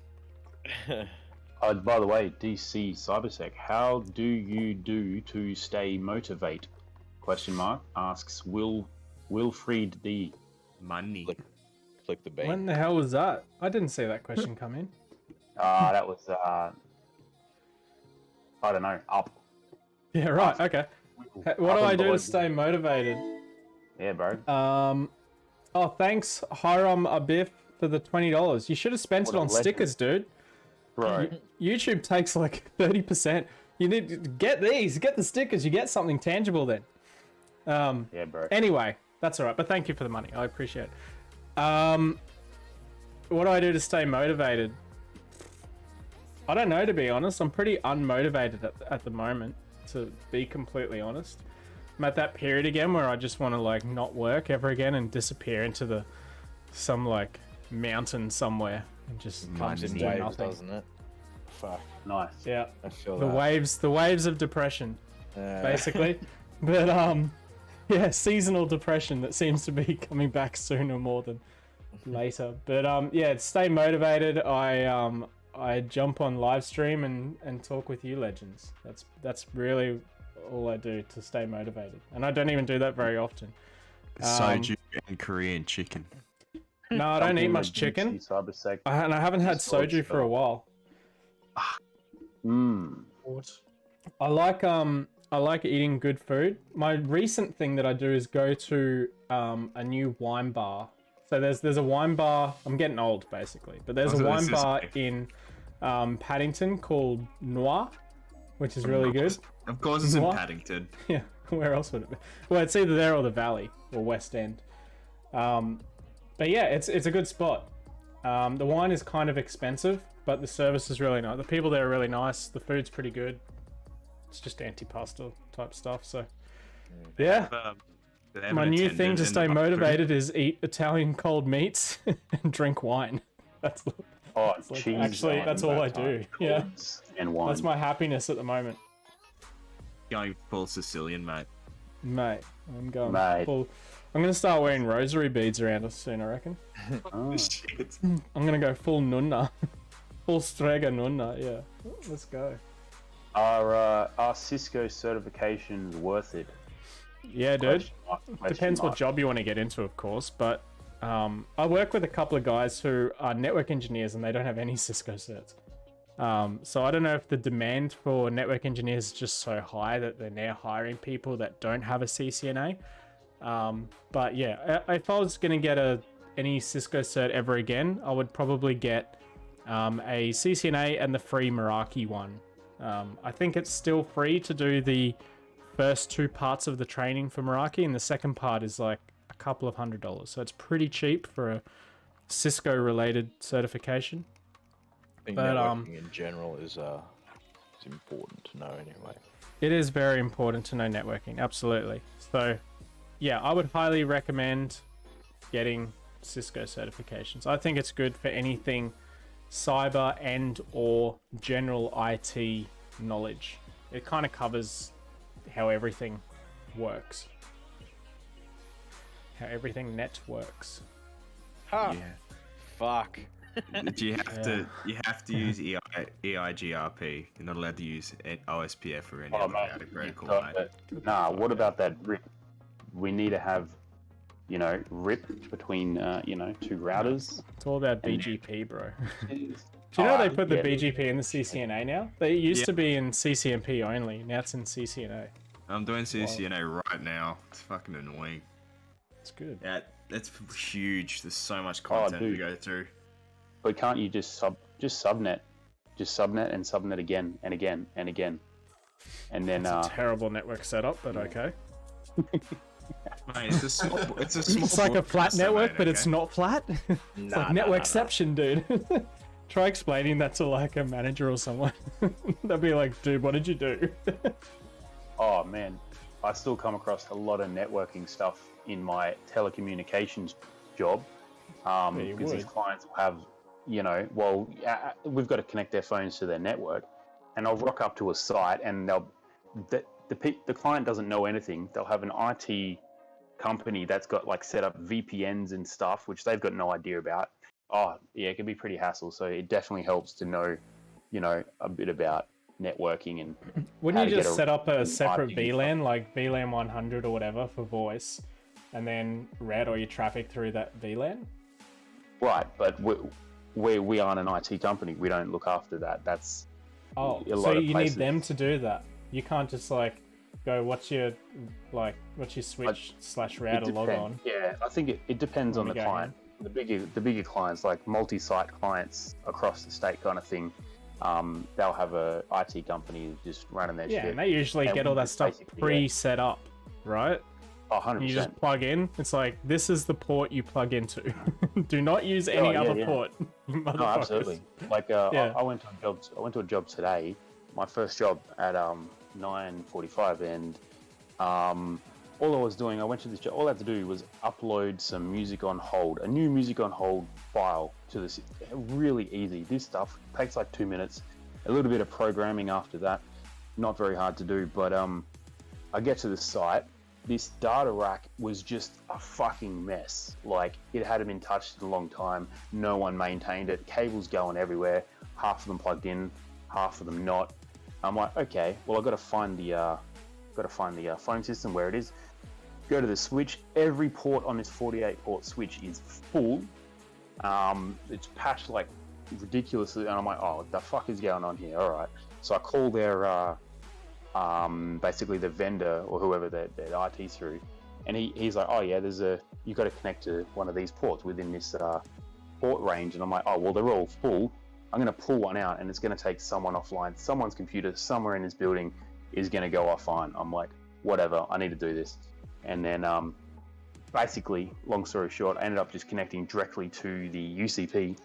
by the way, DC CyberSec, how do you do to stay motivate? Question mark asks Wilfried D. Money. Flick the bean. When the hell was that? I didn't see that question come in. That was I don't know. Up. Yeah, right. Okay. Hey, what do Up I and do below. to stay motivated? Yeah, bro. Oh, thanks, Hiram Abif, for the $20. You should have spent What it a on legend. stickers, dude. Bro. YouTube takes like 30%. You need to get these, get the stickers. You get something tangible then. Yeah, bro. Anyway, that's all right. But thank you for the money. I appreciate it. What do I do to stay motivated? I don't know, to be honest. I'm pretty unmotivated at the moment, to be completely honest. I'm at that period again where I just want to like not work ever again and disappear into some like mountain somewhere and just Comes in do waves, nothing. doesn't it? Fuck. Nice. Yeah, I feel the that. waves of depression, basically. But yeah, seasonal depression that seems to be coming back sooner more than later. But yeah, stay motivated. I jump on live stream and talk with you legends. That's really all I do to stay motivated, and I don't even do that very often. Soju and Korean chicken. No, I don't eat Something much like chicken, CyberSec. and I haven't had Storage soju for a while. What? I like eating good food. My recent thing that I do is go to a new wine bar. So there's a wine bar. I'm getting old basically, but there's a wine bar in Paddington called Noir, which is really good. Of course, it's in What? Paddington. Yeah, where else would it be? Well, it's either there or the Valley or West End. But yeah, it's a good spot. The wine is kind of expensive, but the service is really nice. The people there are really nice. The food's pretty good. It's just antipasta type stuff. So yeah, They have my an new attendant thing to in stay the pub motivated is eat Italian cold meats and drink wine. That's Oh, like, cheese. actually, that's all I do. Yeah, And wine. that's my happiness at the moment, Going full Sicilian, mate. mate. I'm going Mate. full. I'm gonna start wearing rosary beads around us soon, I reckon. Oh. Shit. I'm gonna go full nunna, full strega nunna. Yeah, let's go. Are Cisco certifications worth it? Yeah, dude. Question Depends what mark. job you want to get into, of course. But I work with a couple of guys who are network engineers and they don't have any Cisco certs. So I don't know if the demand for network engineers is just so high that they're now hiring people that don't have a CCNA. But yeah, if I was going to get any Cisco cert ever again, I would probably get a CCNA and the free Meraki one. I think it's still free to do the first 2 parts of the training for Meraki, and the second part is like a couple of $100. So it's pretty cheap for a Cisco related certification. I think But, networking in general is important to know anyway. It is very important to know networking, absolutely. So yeah, I would highly recommend getting Cisco certifications. I think it's good for anything cyber and or general IT knowledge. It kind of covers how everything works. How everything networks. Ha! Yeah. Fuck. You have to use EIGRP. You're not allowed to use OSPF or any Oh, other mate, routing you've protocol, got mate. that- Nah, what about that RIP? We need to have, RIP between, 2 routers. It's all about And- BGP, bro. Do you know they put the yeah. BGP in the CCNA now? They used Yeah. to be in CCNP only. Now it's in CCNA. I'm doing CCNA right now. It's fucking annoying. It's good. Yeah, that's huge. There's so much Oh, content to dude. go through. But can't you just subnet? Just subnet and subnet again and again and again. And then It's a terrible network setup, but okay. Mate, it's a small. It's a small. It's like a flat processor, network, mate, but it's okay? not flat. It's like networkception, dude. Try explaining that to like a manager or someone. They'll be like, dude, what did you do? oh man, I still come across a lot of networking stuff in my telecommunications job. Yeah, you Because these would. clients will have, we've got to connect their phones to their network, and I'll rock up to a site, and the client doesn't know anything. They'll have an IT company that's got like set up VPNs and stuff, which they've got no idea about. Oh yeah, it can be pretty hassle. So it definitely helps to know, a bit about networking and. Wouldn't how you to get just set up a an separate IP VLAN, like VLAN 100 or whatever for voice, and then route all your traffic through that VLAN? Right, but we aren't an IT company. We don't look after that. That's Oh, a lot so of you places. need them to do that. You can't just like go, what's your switch / router log on? Yeah, I think it depends on Let the me go client. The bigger clients, like multi-site clients across the state kind of thing, they'll have a IT company just running their Yeah, shit. and they usually And get we all that just stuff basically, pre-set up, right? Oh, 100%. You just plug in. It's like, this is the port you plug into. Do not use any yeah, other yeah. port. you No, motherfuckers. absolutely. Like Yeah. I went to a job today. My first job at 9:45, and all I was doing, I went to this job. All I had to do was upload some music on hold, a new music on hold file to this. Really easy. This stuff takes like 2 minutes. A little bit of programming after that. Not very hard to do, but I get to the site. This data rack was just a fucking mess. Like, it hadn't been touched in a long time. No one maintained it. Cables going everywhere. Half of them plugged in, half of them not. I'm like, okay, well, I've got to find the phone system where it is. Go to the switch. Every port on this 48 port switch is full. It's patched like ridiculously, and I'm like, oh, what the fuck is going on here? All right. So I call their basically the vendor or whoever their IT through, and he's like, oh yeah, you got to connect to one of these ports within this port range, and I'm like, oh well, they're all full. I'm going to pull one out, and it's going to take someone offline. Someone's computer somewhere in this building is going to go offline. I'm like, whatever, I need to do this. And then basically, long story short, I ended up just connecting directly to the UCP,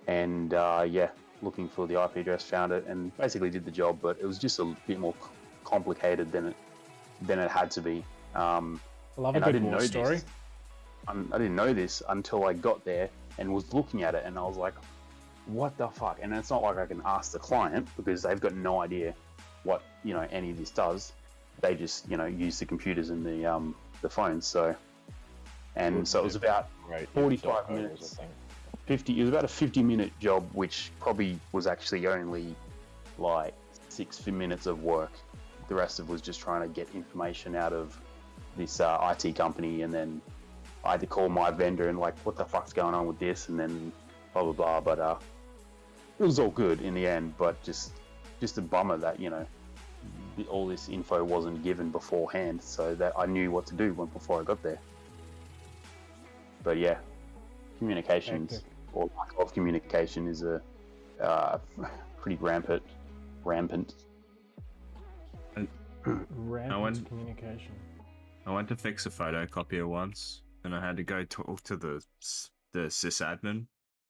and looking for the IP address, found it, and basically did the job. But it was just a bit more complicated than it had to be. I love a good war story. I didn't know this until I got there and was looking at it, and I was like, what the fuck? And it's not like I can ask the client, because they've got no idea what any of this does. They just use the computers and the phones. So it was about 45 minutes. It was about a 50-minute job, which probably was actually only like 6 minutes of work. The rest of it was just trying to get information out of this IT company, and then I had to call my vendor and like, what the fuck's going on with this, and then blah blah blah. But it was all good in the end. But just a bummer that all this info wasn't given beforehand, so that I knew what to do before I got there. But yeah, communications or lack of communication is a pretty rampant. Rampant communication. I went to fix a photocopier once, and I had to go talk to the sysadmin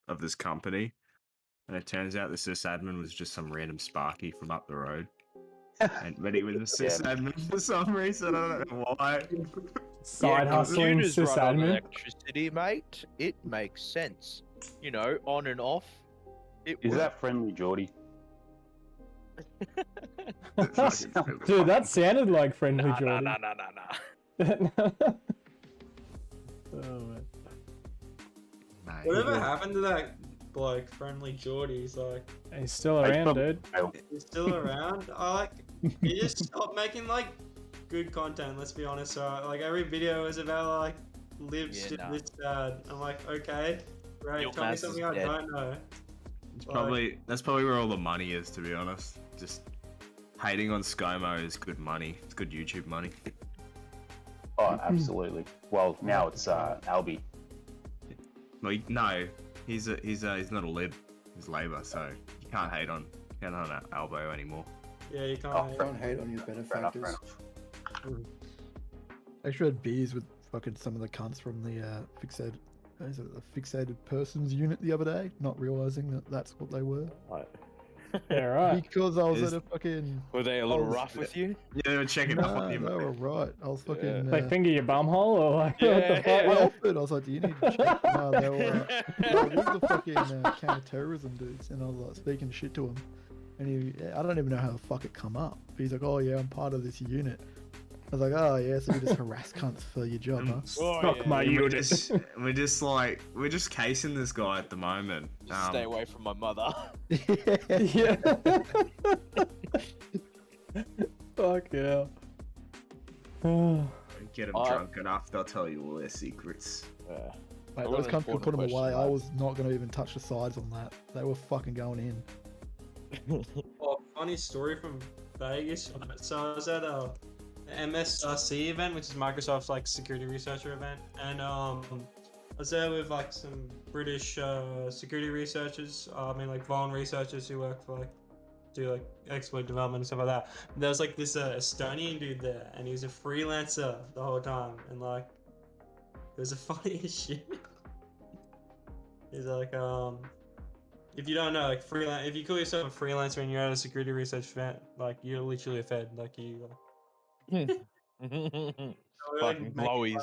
of this company, and it turns out the sysadmin was just some random Sparky from up the road. But he was a sysadmin for some reason. I don't know why. Side hustling computers run on sysadmin. electricity, mate. It makes sense. On and off. Is that friendly, Geordie? Dude, that sounded like friendly Jordan. Nah. Oh, man. Whatever happened to that bloke, Friendly Geordie? He's like, He's still around, dude. he's still around. He just stopped making like good content. Let's be honest. Like every video is about like lives this bad. I'm like, okay, great. Tell me something I don't know. That's probably where all the money is, to be honest. Just hating on ScoMo is good money. It's good YouTube money. Oh, absolutely. Well, now it's Albie. Well, no, he's not a lib. He's Labour, so you can't hate on Albo anymore. Yeah, you can't. Don't hate on your benefactors. I actually had beers with fucking some of the cunts from the fixated persons unit the other day, not realizing that that's what they were. Yeah, right. Because I was at a fucking... Were they a little rough with you? Yeah, they were checking up on you. They were right. I was fucking... Like finger your bum hole, or like what the fuck? I offered. I was like, do you need to check? No, they were the fucking counter-terrorism dudes, and I was like speaking shit to him. And I don't even know how the fuck it come up. But he's like, oh yeah, I'm part of this unit. I was like, oh yeah, so you just harass cunts for your job, huh? Fuck my unit. We're just casing this guy at the moment. Stay away from my mother. Yeah. Fuck yeah. Get them drunk enough, they'll tell you all their secrets. Mate, those cunts could put them away. I was not going to even touch the sides on that. They were fucking going in. Funny story from Vegas. So I was at a MSRC event, which is Microsoft's like security researcher event, and I was there with like some British security researchers. I mean, like vuln researchers who work for do exploit development and stuff like that. And there was like this Estonian dude there, and he was a freelancer the whole time, and like it was the funniest shit. He's like, if you don't know, like if you call yourself a freelancer and you're at a security research event, like you're literally a fed, like you. Fucking blowies.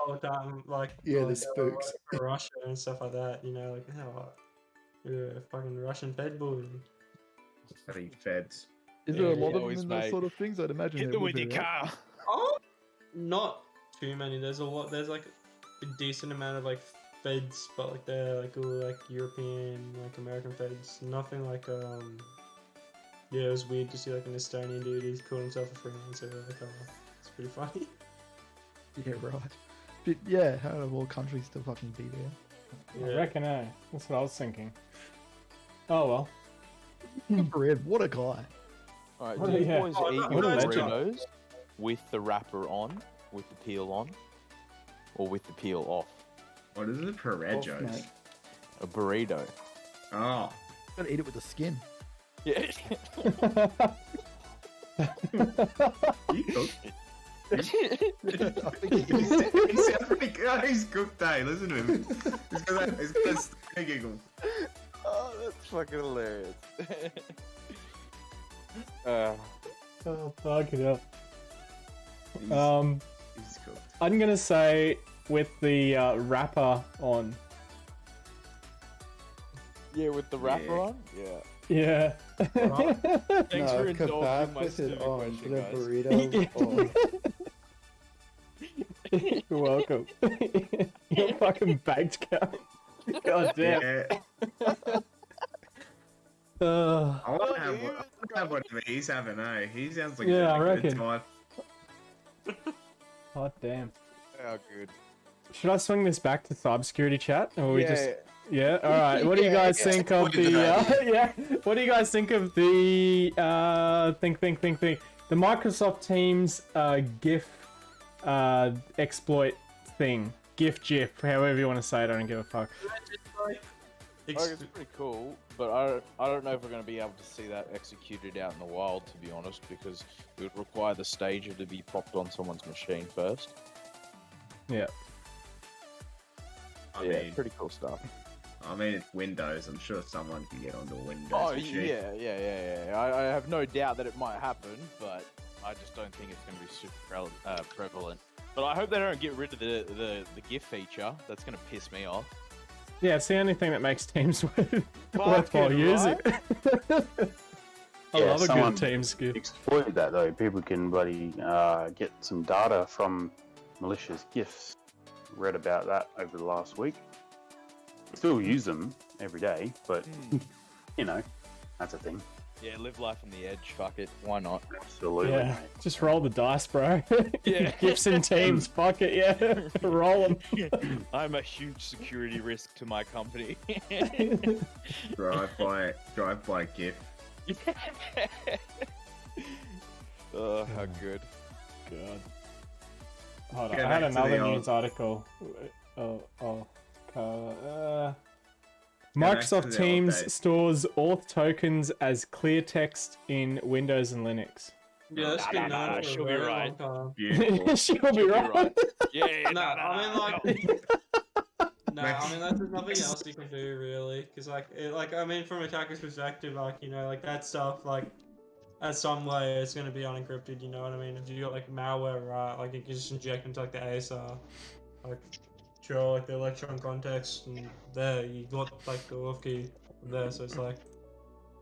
All the time, like Yeah, the like, spooks. for Russia and stuff like that. You know, like you're a fucking Russian fed boy. Bloody feds. Is there a Yeah, lot of them always, in those mate. sort of things? I'd imagine Hit there them would with be, your right? car. Oh, not too many. There's a lot. There's like a decent amount of like feds, but like they're like all like European, like American feds. Nothing like Yeah, it was weird to see like an Estonian dude who's called himself a freelancer. Like, it's pretty funny. Yeah, right. But yeah, how do all countries still fucking be there? I reckon, that's what I was thinking. Oh well. Red, what a guy. Alright, What do a- you yeah. boys Oh, eat no, your no, no. Doritos with the wrapper on, with the peel on, or with the peel off? What is it? Off, Perejos. mate. A burrito. Oh. Gotta eat it with the skin. Yeah. You cooked. I think He sounds pretty good. He's cooked, eh? Listen to him. He's got that stomach giggle. Oh, that's fucking hilarious. Oh, fuck it up. He's cooked. I'm gonna say with the wrapper on. Yeah, with the wrapper Yeah. on? Yeah. Yeah. Thanks No, for indulging kebab my with it stupid on, question, the guys. burrito on. You're welcome. You're fucking baked, cow. God damn. Yeah. I want to have whatever he's having, eh? He sounds like Yeah, I a good reckon. time. God damn. Oh, good. Should I swing this back to cybersecurity chat, or we Yeah. just? Yeah. All right. What do you guys think of the? Yeah. What do you guys think of the? Think. The Microsoft Teams GIF exploit thing. GIF, however you want to say it. I don't give a fuck. It's pretty cool, but I don't know if we're going to be able to see that executed out in the wild, to be honest, because it would require the stager to be popped on someone's machine first. Yeah. I Yeah, mean, pretty cool stuff. I mean, it's Windows. I'm sure someone can get onto a Windows Oh, machine. yeah. I have no doubt that it might happen, but I just don't think it's going to be super prevalent. But I hope they don't get rid of the GIF feature. That's going to piss me off. Yeah, it's the only thing that makes Teams worthwhile using. I love a good Teams GIF. Exploited that though. People can bloody get some data from malicious GIFs. Read about that over the last week. Still use them every day, but you know, that's a thing. Yeah, live life on the edge. Fuck it. Why not? Absolutely. Yeah, just roll the dice, bro. Yeah. GIFs in Teams, fuck it, yeah. Roll them. I'm a huge security risk to my company. Drive by GIF. Oh, how good. God. Hold on, Go I had back to another the old- news article. to Microsoft the old Teams days. stores auth tokens as clear text in Windows and Linux. Yeah, that's been known for she'll a be very right. long time. Beautiful. She'll be right. Yeah, No, I mean like. No, Next. I mean that's nothing else you can do really, because I mean from attacker's perspective, like like that stuff, like at some layer it's gonna be unencrypted. You know what I mean? If you got like malware, right? Like you can just inject into like the ASR, like sure, like the electron context, and there you got like the auth key there, so it's like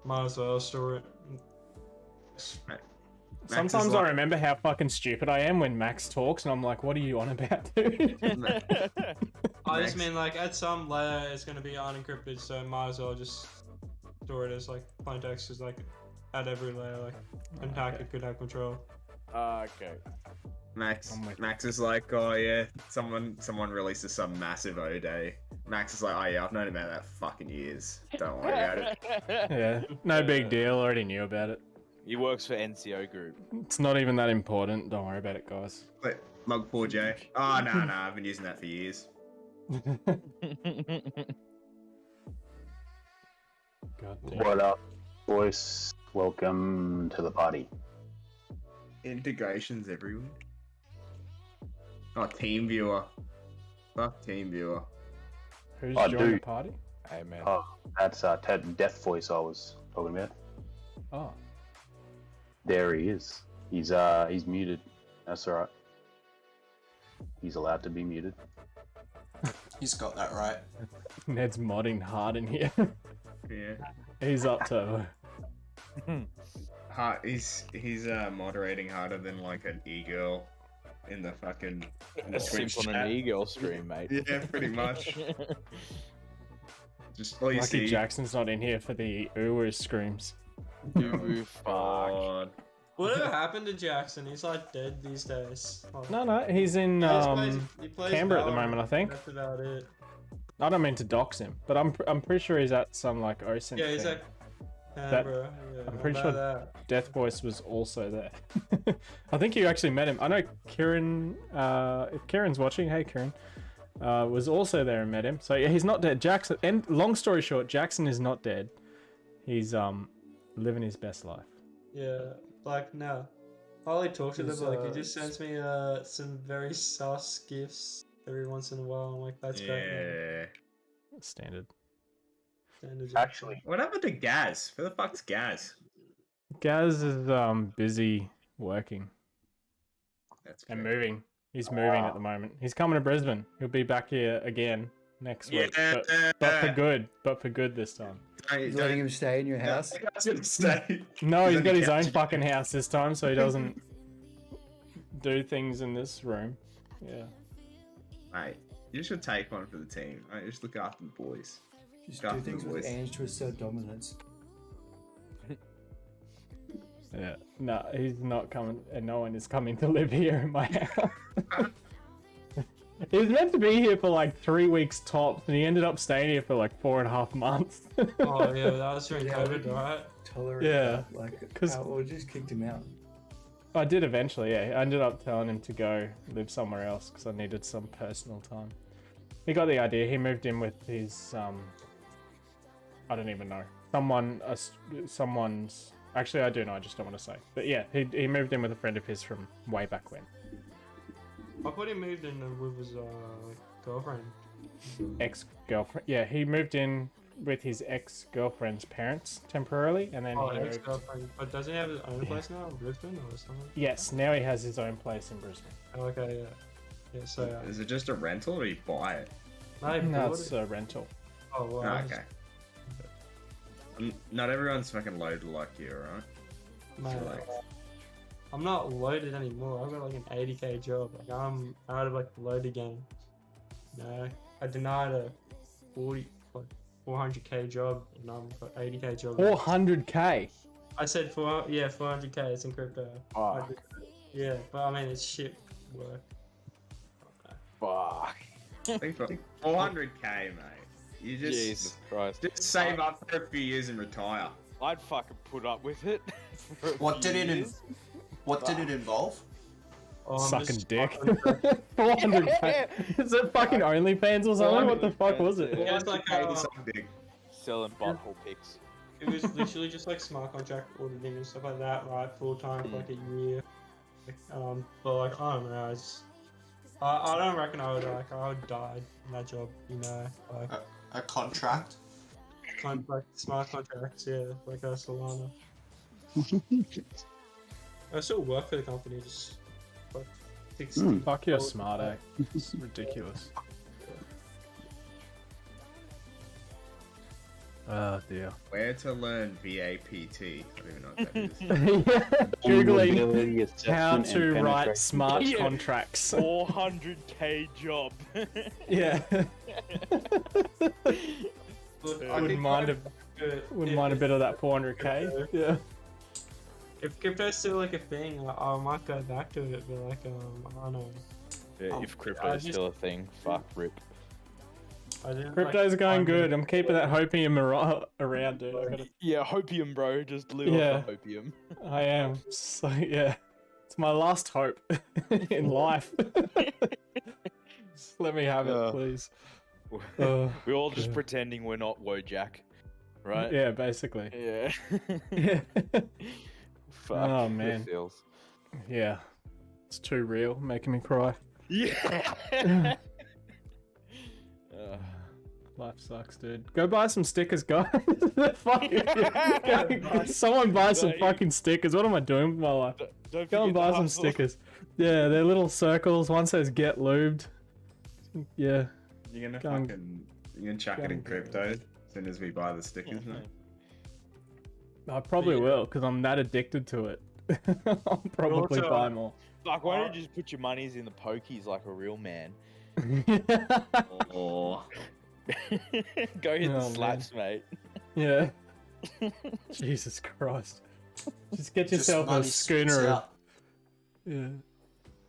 might as well store it. Sometimes I remember how fucking stupid I am when Max talks, and I'm like, "What are you on about, dude?" I just mean like at some layer it's gonna be unencrypted, so might as well just store it as like plain text, because like at every layer, like an attacker could have control. Okay. Max is like, oh yeah, someone releases some massive O day. Max is like, oh yeah, I've known about that for fucking years. Don't worry about it. Yeah, no big deal. Already knew about it. He works for NCO Group. It's not even that important. Don't worry about it, guys. Wait, Log4j. Oh no, I've been using that for years. God damn. What up, boys? Welcome to the party. Integrations everywhere. Oh, TeamViewer. Fuck TeamViewer. Who's Oh, joined the dude. party? Hey man. Oh, that's Death Voice I was talking about. Oh, There he is. He's muted. That's alright. he's allowed to be muted. He's got that right. Ned's modding hard in here. Yeah. He's up to. He's moderating harder than like an e-girl in the fucking A simp on an e-girl stream, mate. Yeah, pretty much. Just all you Lucky see. Jackson's not in here for the uwu screams. Ooh, fuck. God. Whatever happened to Jackson? He's like dead these days. Oh. No, he's in He plays Canberra at the Valorant, moment, I think. That's about it. I don't mean to dox him, but I'm pretty sure he's at some like OSINT Yeah, he's thing. at That- Canberra. Yeah, I'm pretty about sure that. Death Voice was also there. I think you actually met him. I know Kieran. If Kieran's watching, hey Kieran, was also there and met him. So yeah, he's not dead. Jackson. And long story short, Jackson is not dead. He's living his best life. Yeah, like no. I only talk to them, He's, but like he just sends me some very sus gifts every once in a while. I'm like, that's great. Man. Yeah. Standard. Standard. Actually, What happened to Gaz? Where the fuck's Gaz? Gaz is busy working That's and fair. moving. He's moving at the moment. He's coming to Brisbane. He'll be back here again next week. But for good. But for good this time. He's letting him stay in your house. I was gonna say. No, he's on got the his own couch. fucking house this time, so he doesn't do things in this room. Yeah. Mate, you should take one for the team. Right? Just look after the boys. Just Got do the things with voice. Ange to assert dominance. Yeah. No, he's not coming, and no one is coming to live here in my house. He was meant to be here for like 3 weeks tops, and he ended up staying here for like 4.5 months. Oh yeah, that was during Yeah, COVID, right? Tolerate Yeah, that, like, 'cause- or just kicked him out. I did eventually, yeah. I ended up telling him to go live somewhere else because I needed some personal time. He got the idea. He moved in with his, I don't even know. Someone's, actually I do know, I just don't want to say. But yeah, he moved in with a friend of his from way back when. I thought he moved in with his girlfriend. Ex-girlfriend. Yeah, he moved in with his ex-girlfriend's parents temporarily, and then Oh, he moved. ex-girlfriend. But does he have his own place now in Brisbane or something? Yes, now he has his own place in Brisbane. Oh, okay, yeah. Yeah, so Is it just a rental or you buy it? no, he No, bought it's it. a rental. Oh, well. Oh, okay. Not everyone's fucking loaded like you, alright? Mate, like- I'm not loaded anymore. I've got like an 80k job. Like I'm out of like the loaded game. No, I denied a 400k job, and I'm got 80k job. 400k. I said 400k. It's in crypto. Fuck. Yeah, but I mean it's shit work. Fuck. Think for 400k, mate. You just Jesus Christ. just save up for a few years and retire. I'd fucking put up with it. for a What few did it? years. What did it involve? Oh, I'm Sucking just dick. fucking- 400k. Is it fucking OnlyFans or something? What the fuck was it? Yeah, it's like Big. Selling butthole pics. it was literally just like smart contract auditing and stuff like that, right? Full time for like a year. But like I don't know. I don't reckon I would die in that job. You know, like A contract? smart contracts. Yeah, like Solana. I still work for the company, just like 60. Fuck, you're smart, eh? It's ridiculous. Oh dear. Where to learn VAPT? I don't even know what that is. Yeah, Googling Vulnerability how assessment to and write penetration. smart Yeah. contracts. 400k job. Yeah. Look, I wouldn't mind a bit of that 400k. Yeah. If crypto's still like a thing, I might go back to it. But like, I don't know. Yeah, if crypto's still a thing, fuck rip. I didn't. Crypto's like, going find good. it. I'm keeping that hopium around, dude. Yeah, hopium, bro. Just live Yeah. off the hopium. I am. So yeah, it's my last hope in life. Just let me have it, please. We're all just yeah. pretending we're not Wojak, right? Yeah, basically. Yeah. Yeah. Fuck. Oh, the man. feels. Yeah. It's too real, making me cry. Yeah. Life sucks, dude. Go buy some stickers, guys. Someone buy some fucking stickers. What am I doing with my life? Don't Go and forget to buy some hustle. stickers. Yeah, they're little circles. One says "Get lubed." Yeah. You're gonna Go on. you're gonna chuck it in crypto as soon as we buy the stickers, mate. I probably will, because I'm that addicted to it. I'll probably also- buy more. Fuck, why don't you just put your monies in the pokies like a real man? Oh, Go hit Oh, the man. slaps, mate. Yeah. Jesus Christ. Just get Just yourself a money spits schooner. out. Yeah.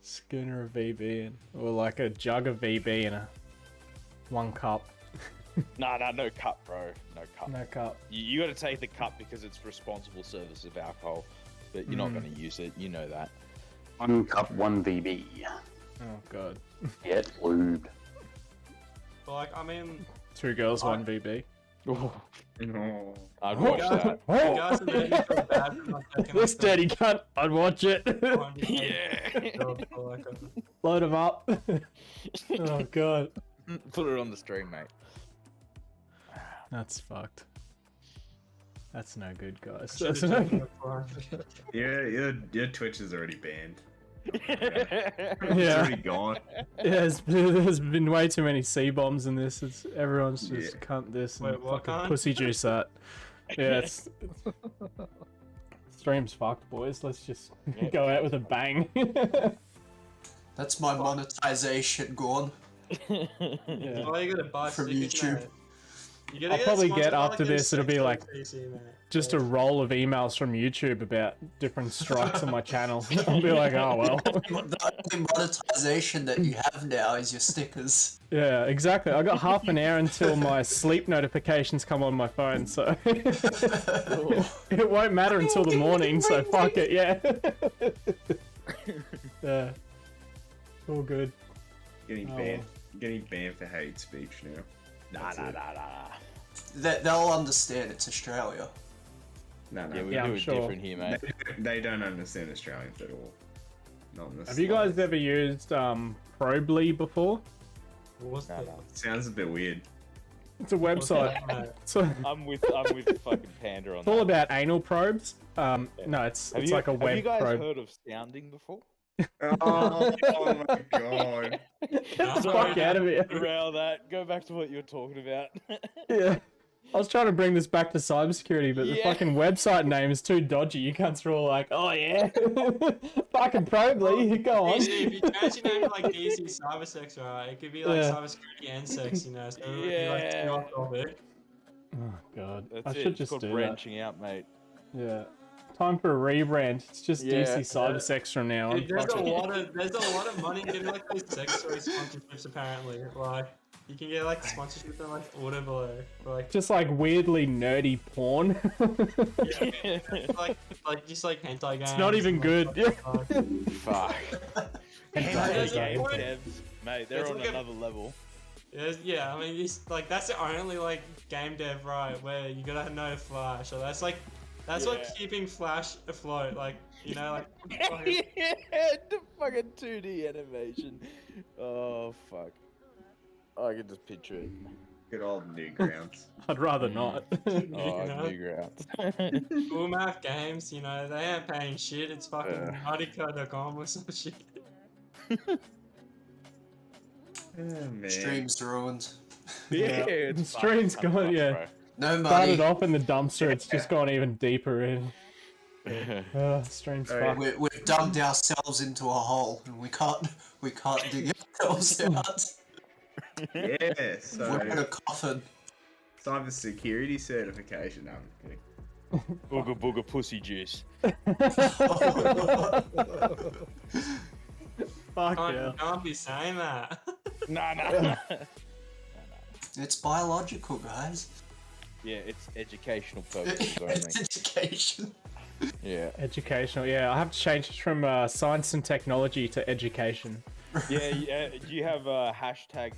Schooner of VB, or like a jug of VB and a 1 cup. Nah, no cup, bro. No cup. No cup. You got to take the cup because it's responsible service of alcohol, but you're not going to use it. You know that. 1 cup, 1 VB. Oh god. Get lubed. But like, I mean, 2 girls, 1 VB. no. I'd watch that. you guys are making me feel bad for not taking This like, the dirty cunt, I'd watch it. 100 Yeah. job for, like, a- Load him up. Oh god. Put it on the stream, mate. That's fucked. That's no good, guys. should've That's no taken good. it for- Your Twitch is already banned. It's Yeah. already gone. Yeah, there's been way too many C-bombs in this. Everyone's just Yeah. cunt this and Wait, what fucking kind? pussy juice that. Yeah, it's... Stream's fucked, boys. Let's just go out with a bang. That's my monetization gone. Yeah. Oh, you gotta buy From stickers, YouTube. mate. You gotta I'll get probably sponsored get by, after like, this, it'll be sex like toys PC, mate. just a roll of emails from YouTube about different strikes on my channel. I'll be like, oh well. The only monetization that you have now is your stickers. Yeah, exactly. I got half an hour until my sleep notifications come on my phone, so it won't matter until the morning. So fuck it, yeah. Yeah, all good. Getting Oh, banned. Getting banned for hate speech now. That's it. They'll understand it's Australia. No, no. Yeah, we Yeah, do I'm it sure. different here, mate. They don't understand Australians at all. Not in the Have you guys ever used Probly before? What's that? Sounds a bit weird. It's a website. Mate. I'm with fucking Panda on It's all that. about anal probes. No, it's like a web Have you guys probe. heard of sounding before? Oh my god. Get the fuck out of here. Around that. Go back to what you were talking about. Yeah. I was trying to bring this back to cybersecurity, but the Yeah. fucking website name is too dodgy. You cunts are all like, oh yeah. Fucking Probly, go on. DC, if you change your name to like DC CyberSec, right, it could be like Yeah. cybersecurity and sex, you know, so it would be like Yeah. too off topic. Oh god. That's I it. should It's just called do branching out, mate. that. Yeah. Time for a rebrand. It's just Yeah. DC CyberSec from now on. Dude, there's a Fuck it. lot of money in getting like those sex toy sponsorships apparently. Like you can get like sponsorship from like Audible or like Just like weirdly nerdy porn. like just like hentai games. It's not even and, good. like, Yeah. Fuck. There's game. a point- Devs, mate, they're It's on like a- another level. Yeah, I mean, like that's the only like game dev right where you gotta know Flash. So that's like that's Yeah. what keeping Flash afloat. Like you know, like Yeah, the fucking 2D animation. Oh, fuck. I can just picture it. Good old Newgrounds. I'd rather not. Oh, you know, Newgrounds. Full Math Games. You know, they ain't paying shit. It's fucking Nautica.com or some shit. Oh, man. Stream's ruined. Yeah, The it's stream's fucking gone, rough, yeah. bro. No money. Started off in the dumpster, it's just gone even deeper in. Stream's Alright. fucked. We've dumped ourselves into a hole, and we can't dig ourselves out. Yeah, We're in a so coffin. cybersecurity certification. No, I'm kidding. Booga booga pussy juice. Fuck yeah. Can't be saying that. Nah. It's biological, guys. Yeah, it's educational purposes only. It's education. Yeah. Educational, yeah. I have to change it from science and technology to education. Yeah. Do you have hashtag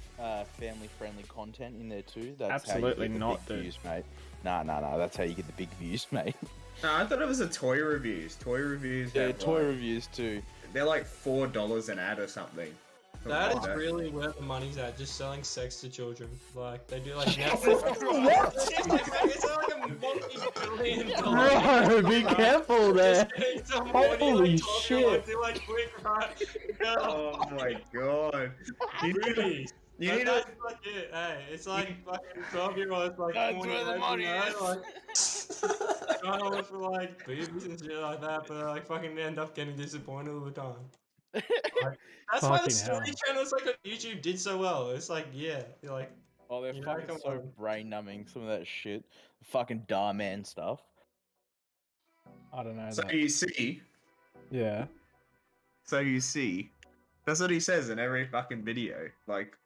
family-friendly content in there too? That's Absolutely how you get the not, big dude. views, mate. Nah. That's how you get the big views, mate. No, I thought it was a toy reviews. Toy reviews. Yeah, have, toy like- reviews too. They're like $4 an ad or something. That is really where the money's at, just selling sex to children. Like, they do like Netflix. It's like a multi-billion dollar. Bro, be careful there. Holy shit. Oh my god. You need That's like it, hey. It's like fucking 12-year-olds like That's where the money is. Like, I don't know for like boobies and shit like that, but like fucking end up getting disappointed all the time. Like, that's why the Fucking hell. story channels like on YouTube did so well. It's like, yeah, you're like, Oh, they're You know, fucking come so on. brain numbing. Some of that shit. Fucking man stuff. I don't know So that. you see, Yeah. that's what he says in every fucking video. Like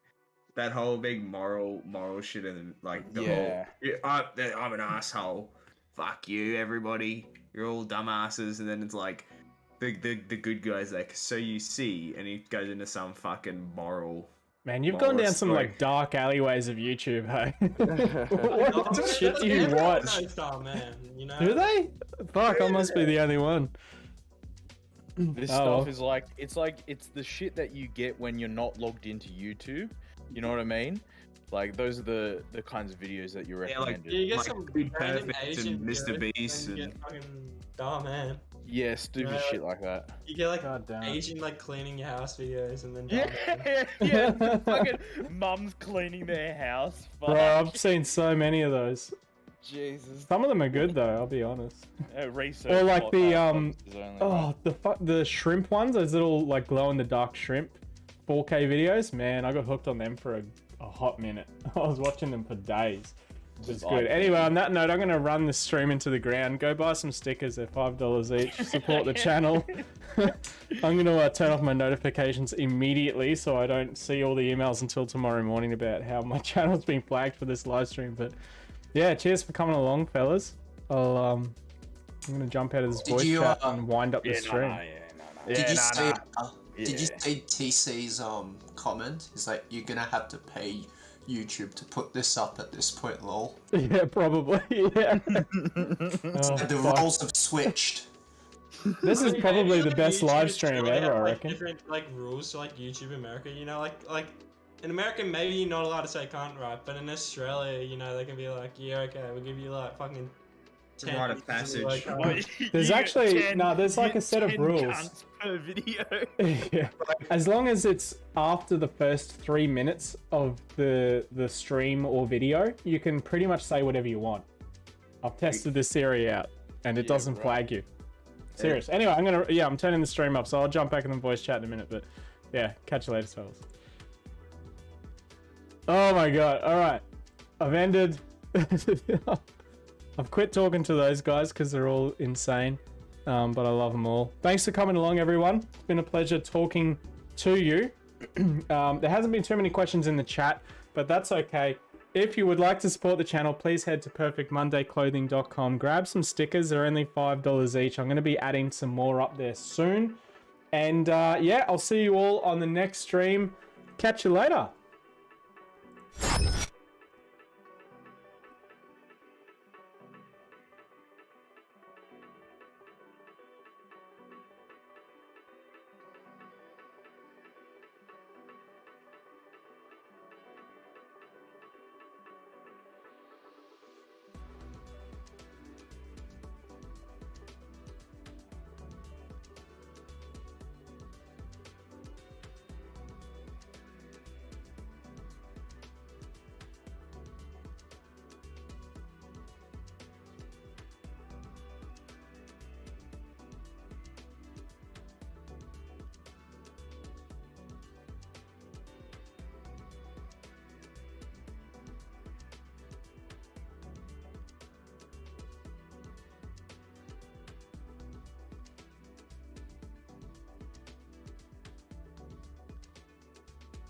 that whole big moral shit and like the Yeah. whole I'm an asshole. Fuck you, everybody. You're all dumbasses. And then it's like the good guy's like, so you see, and he goes into some fucking moral. Man, you've gone down some story. like dark alleyways of YouTube, hey? What shit do you watch? Man, you know? Do they? Fuck, I must be the only one. This Oh, stuff well. is like it's the shit that you get when you're not logged into YouTube. You know what I mean? Like those are the kinds of videos that you recommend. You get Like, some Be random Perfect Asian and Mr. videos, Beast and you and- get fucking dumb, man. Yeah, stupid Yeah, shit like that. You get like God damn. Asian like cleaning your house videos and then Yeah, fucking mums cleaning their house. Bro, I've seen so many of those. Jesus. Some of them are good though, I'll be honest. Research. Or like the Oh, the shrimp ones, those little like glow in the dark shrimp 4K videos. Man, I got hooked on them for a hot minute. I was watching them for days. It's good. Anyway, on that note, I'm gonna run the stream into the ground. Go buy some stickers. They're $5 each. Support the channel. I'm gonna turn off my notifications immediately so I don't see all the emails until tomorrow morning about how my channel's been flagged for this live stream. But yeah, cheers for coming along, fellas. I'm gonna jump out of this Did voice you, chat and wind up the stream. Did you see TC's comment? He's like, you're gonna have to pay YouTube to put this up at this point, lol. Yeah, probably. Yeah. The roles have switched. This is probably the best live stream ever, I reckon. Different like rules to like YouTube America, you know, like in America maybe you're not allowed to say cunt, right? But in Australia, you know, they can be like, yeah, okay, we'll give you like fucking 10 Rite of pieces passage. like, cunt. There's actually no, there's like a set of 10 rules. cunts per video. Yeah. As long as it's after the first 3 minutes of the stream or video, you can pretty much say whatever you want. I've tested this theory out, and it doesn't flag you. Serious. Anyway, I'm turning the stream up, so I'll jump back in the voice chat in a minute. But yeah, catch you later, fellas. Oh my god! All right, I've ended. I've quit talking to those guys because they're all insane, but I love them all. Thanks for coming along, everyone. It's been a pleasure talking to you. There hasn't been too many questions in the chat, but that's okay. If you would like to support the channel, please head to perfectmonday.clothing.com. Grab some stickers. They're only $5 each. I'm going to be adding some more up there soon. And yeah, I'll see you all on the next stream. Catch you later.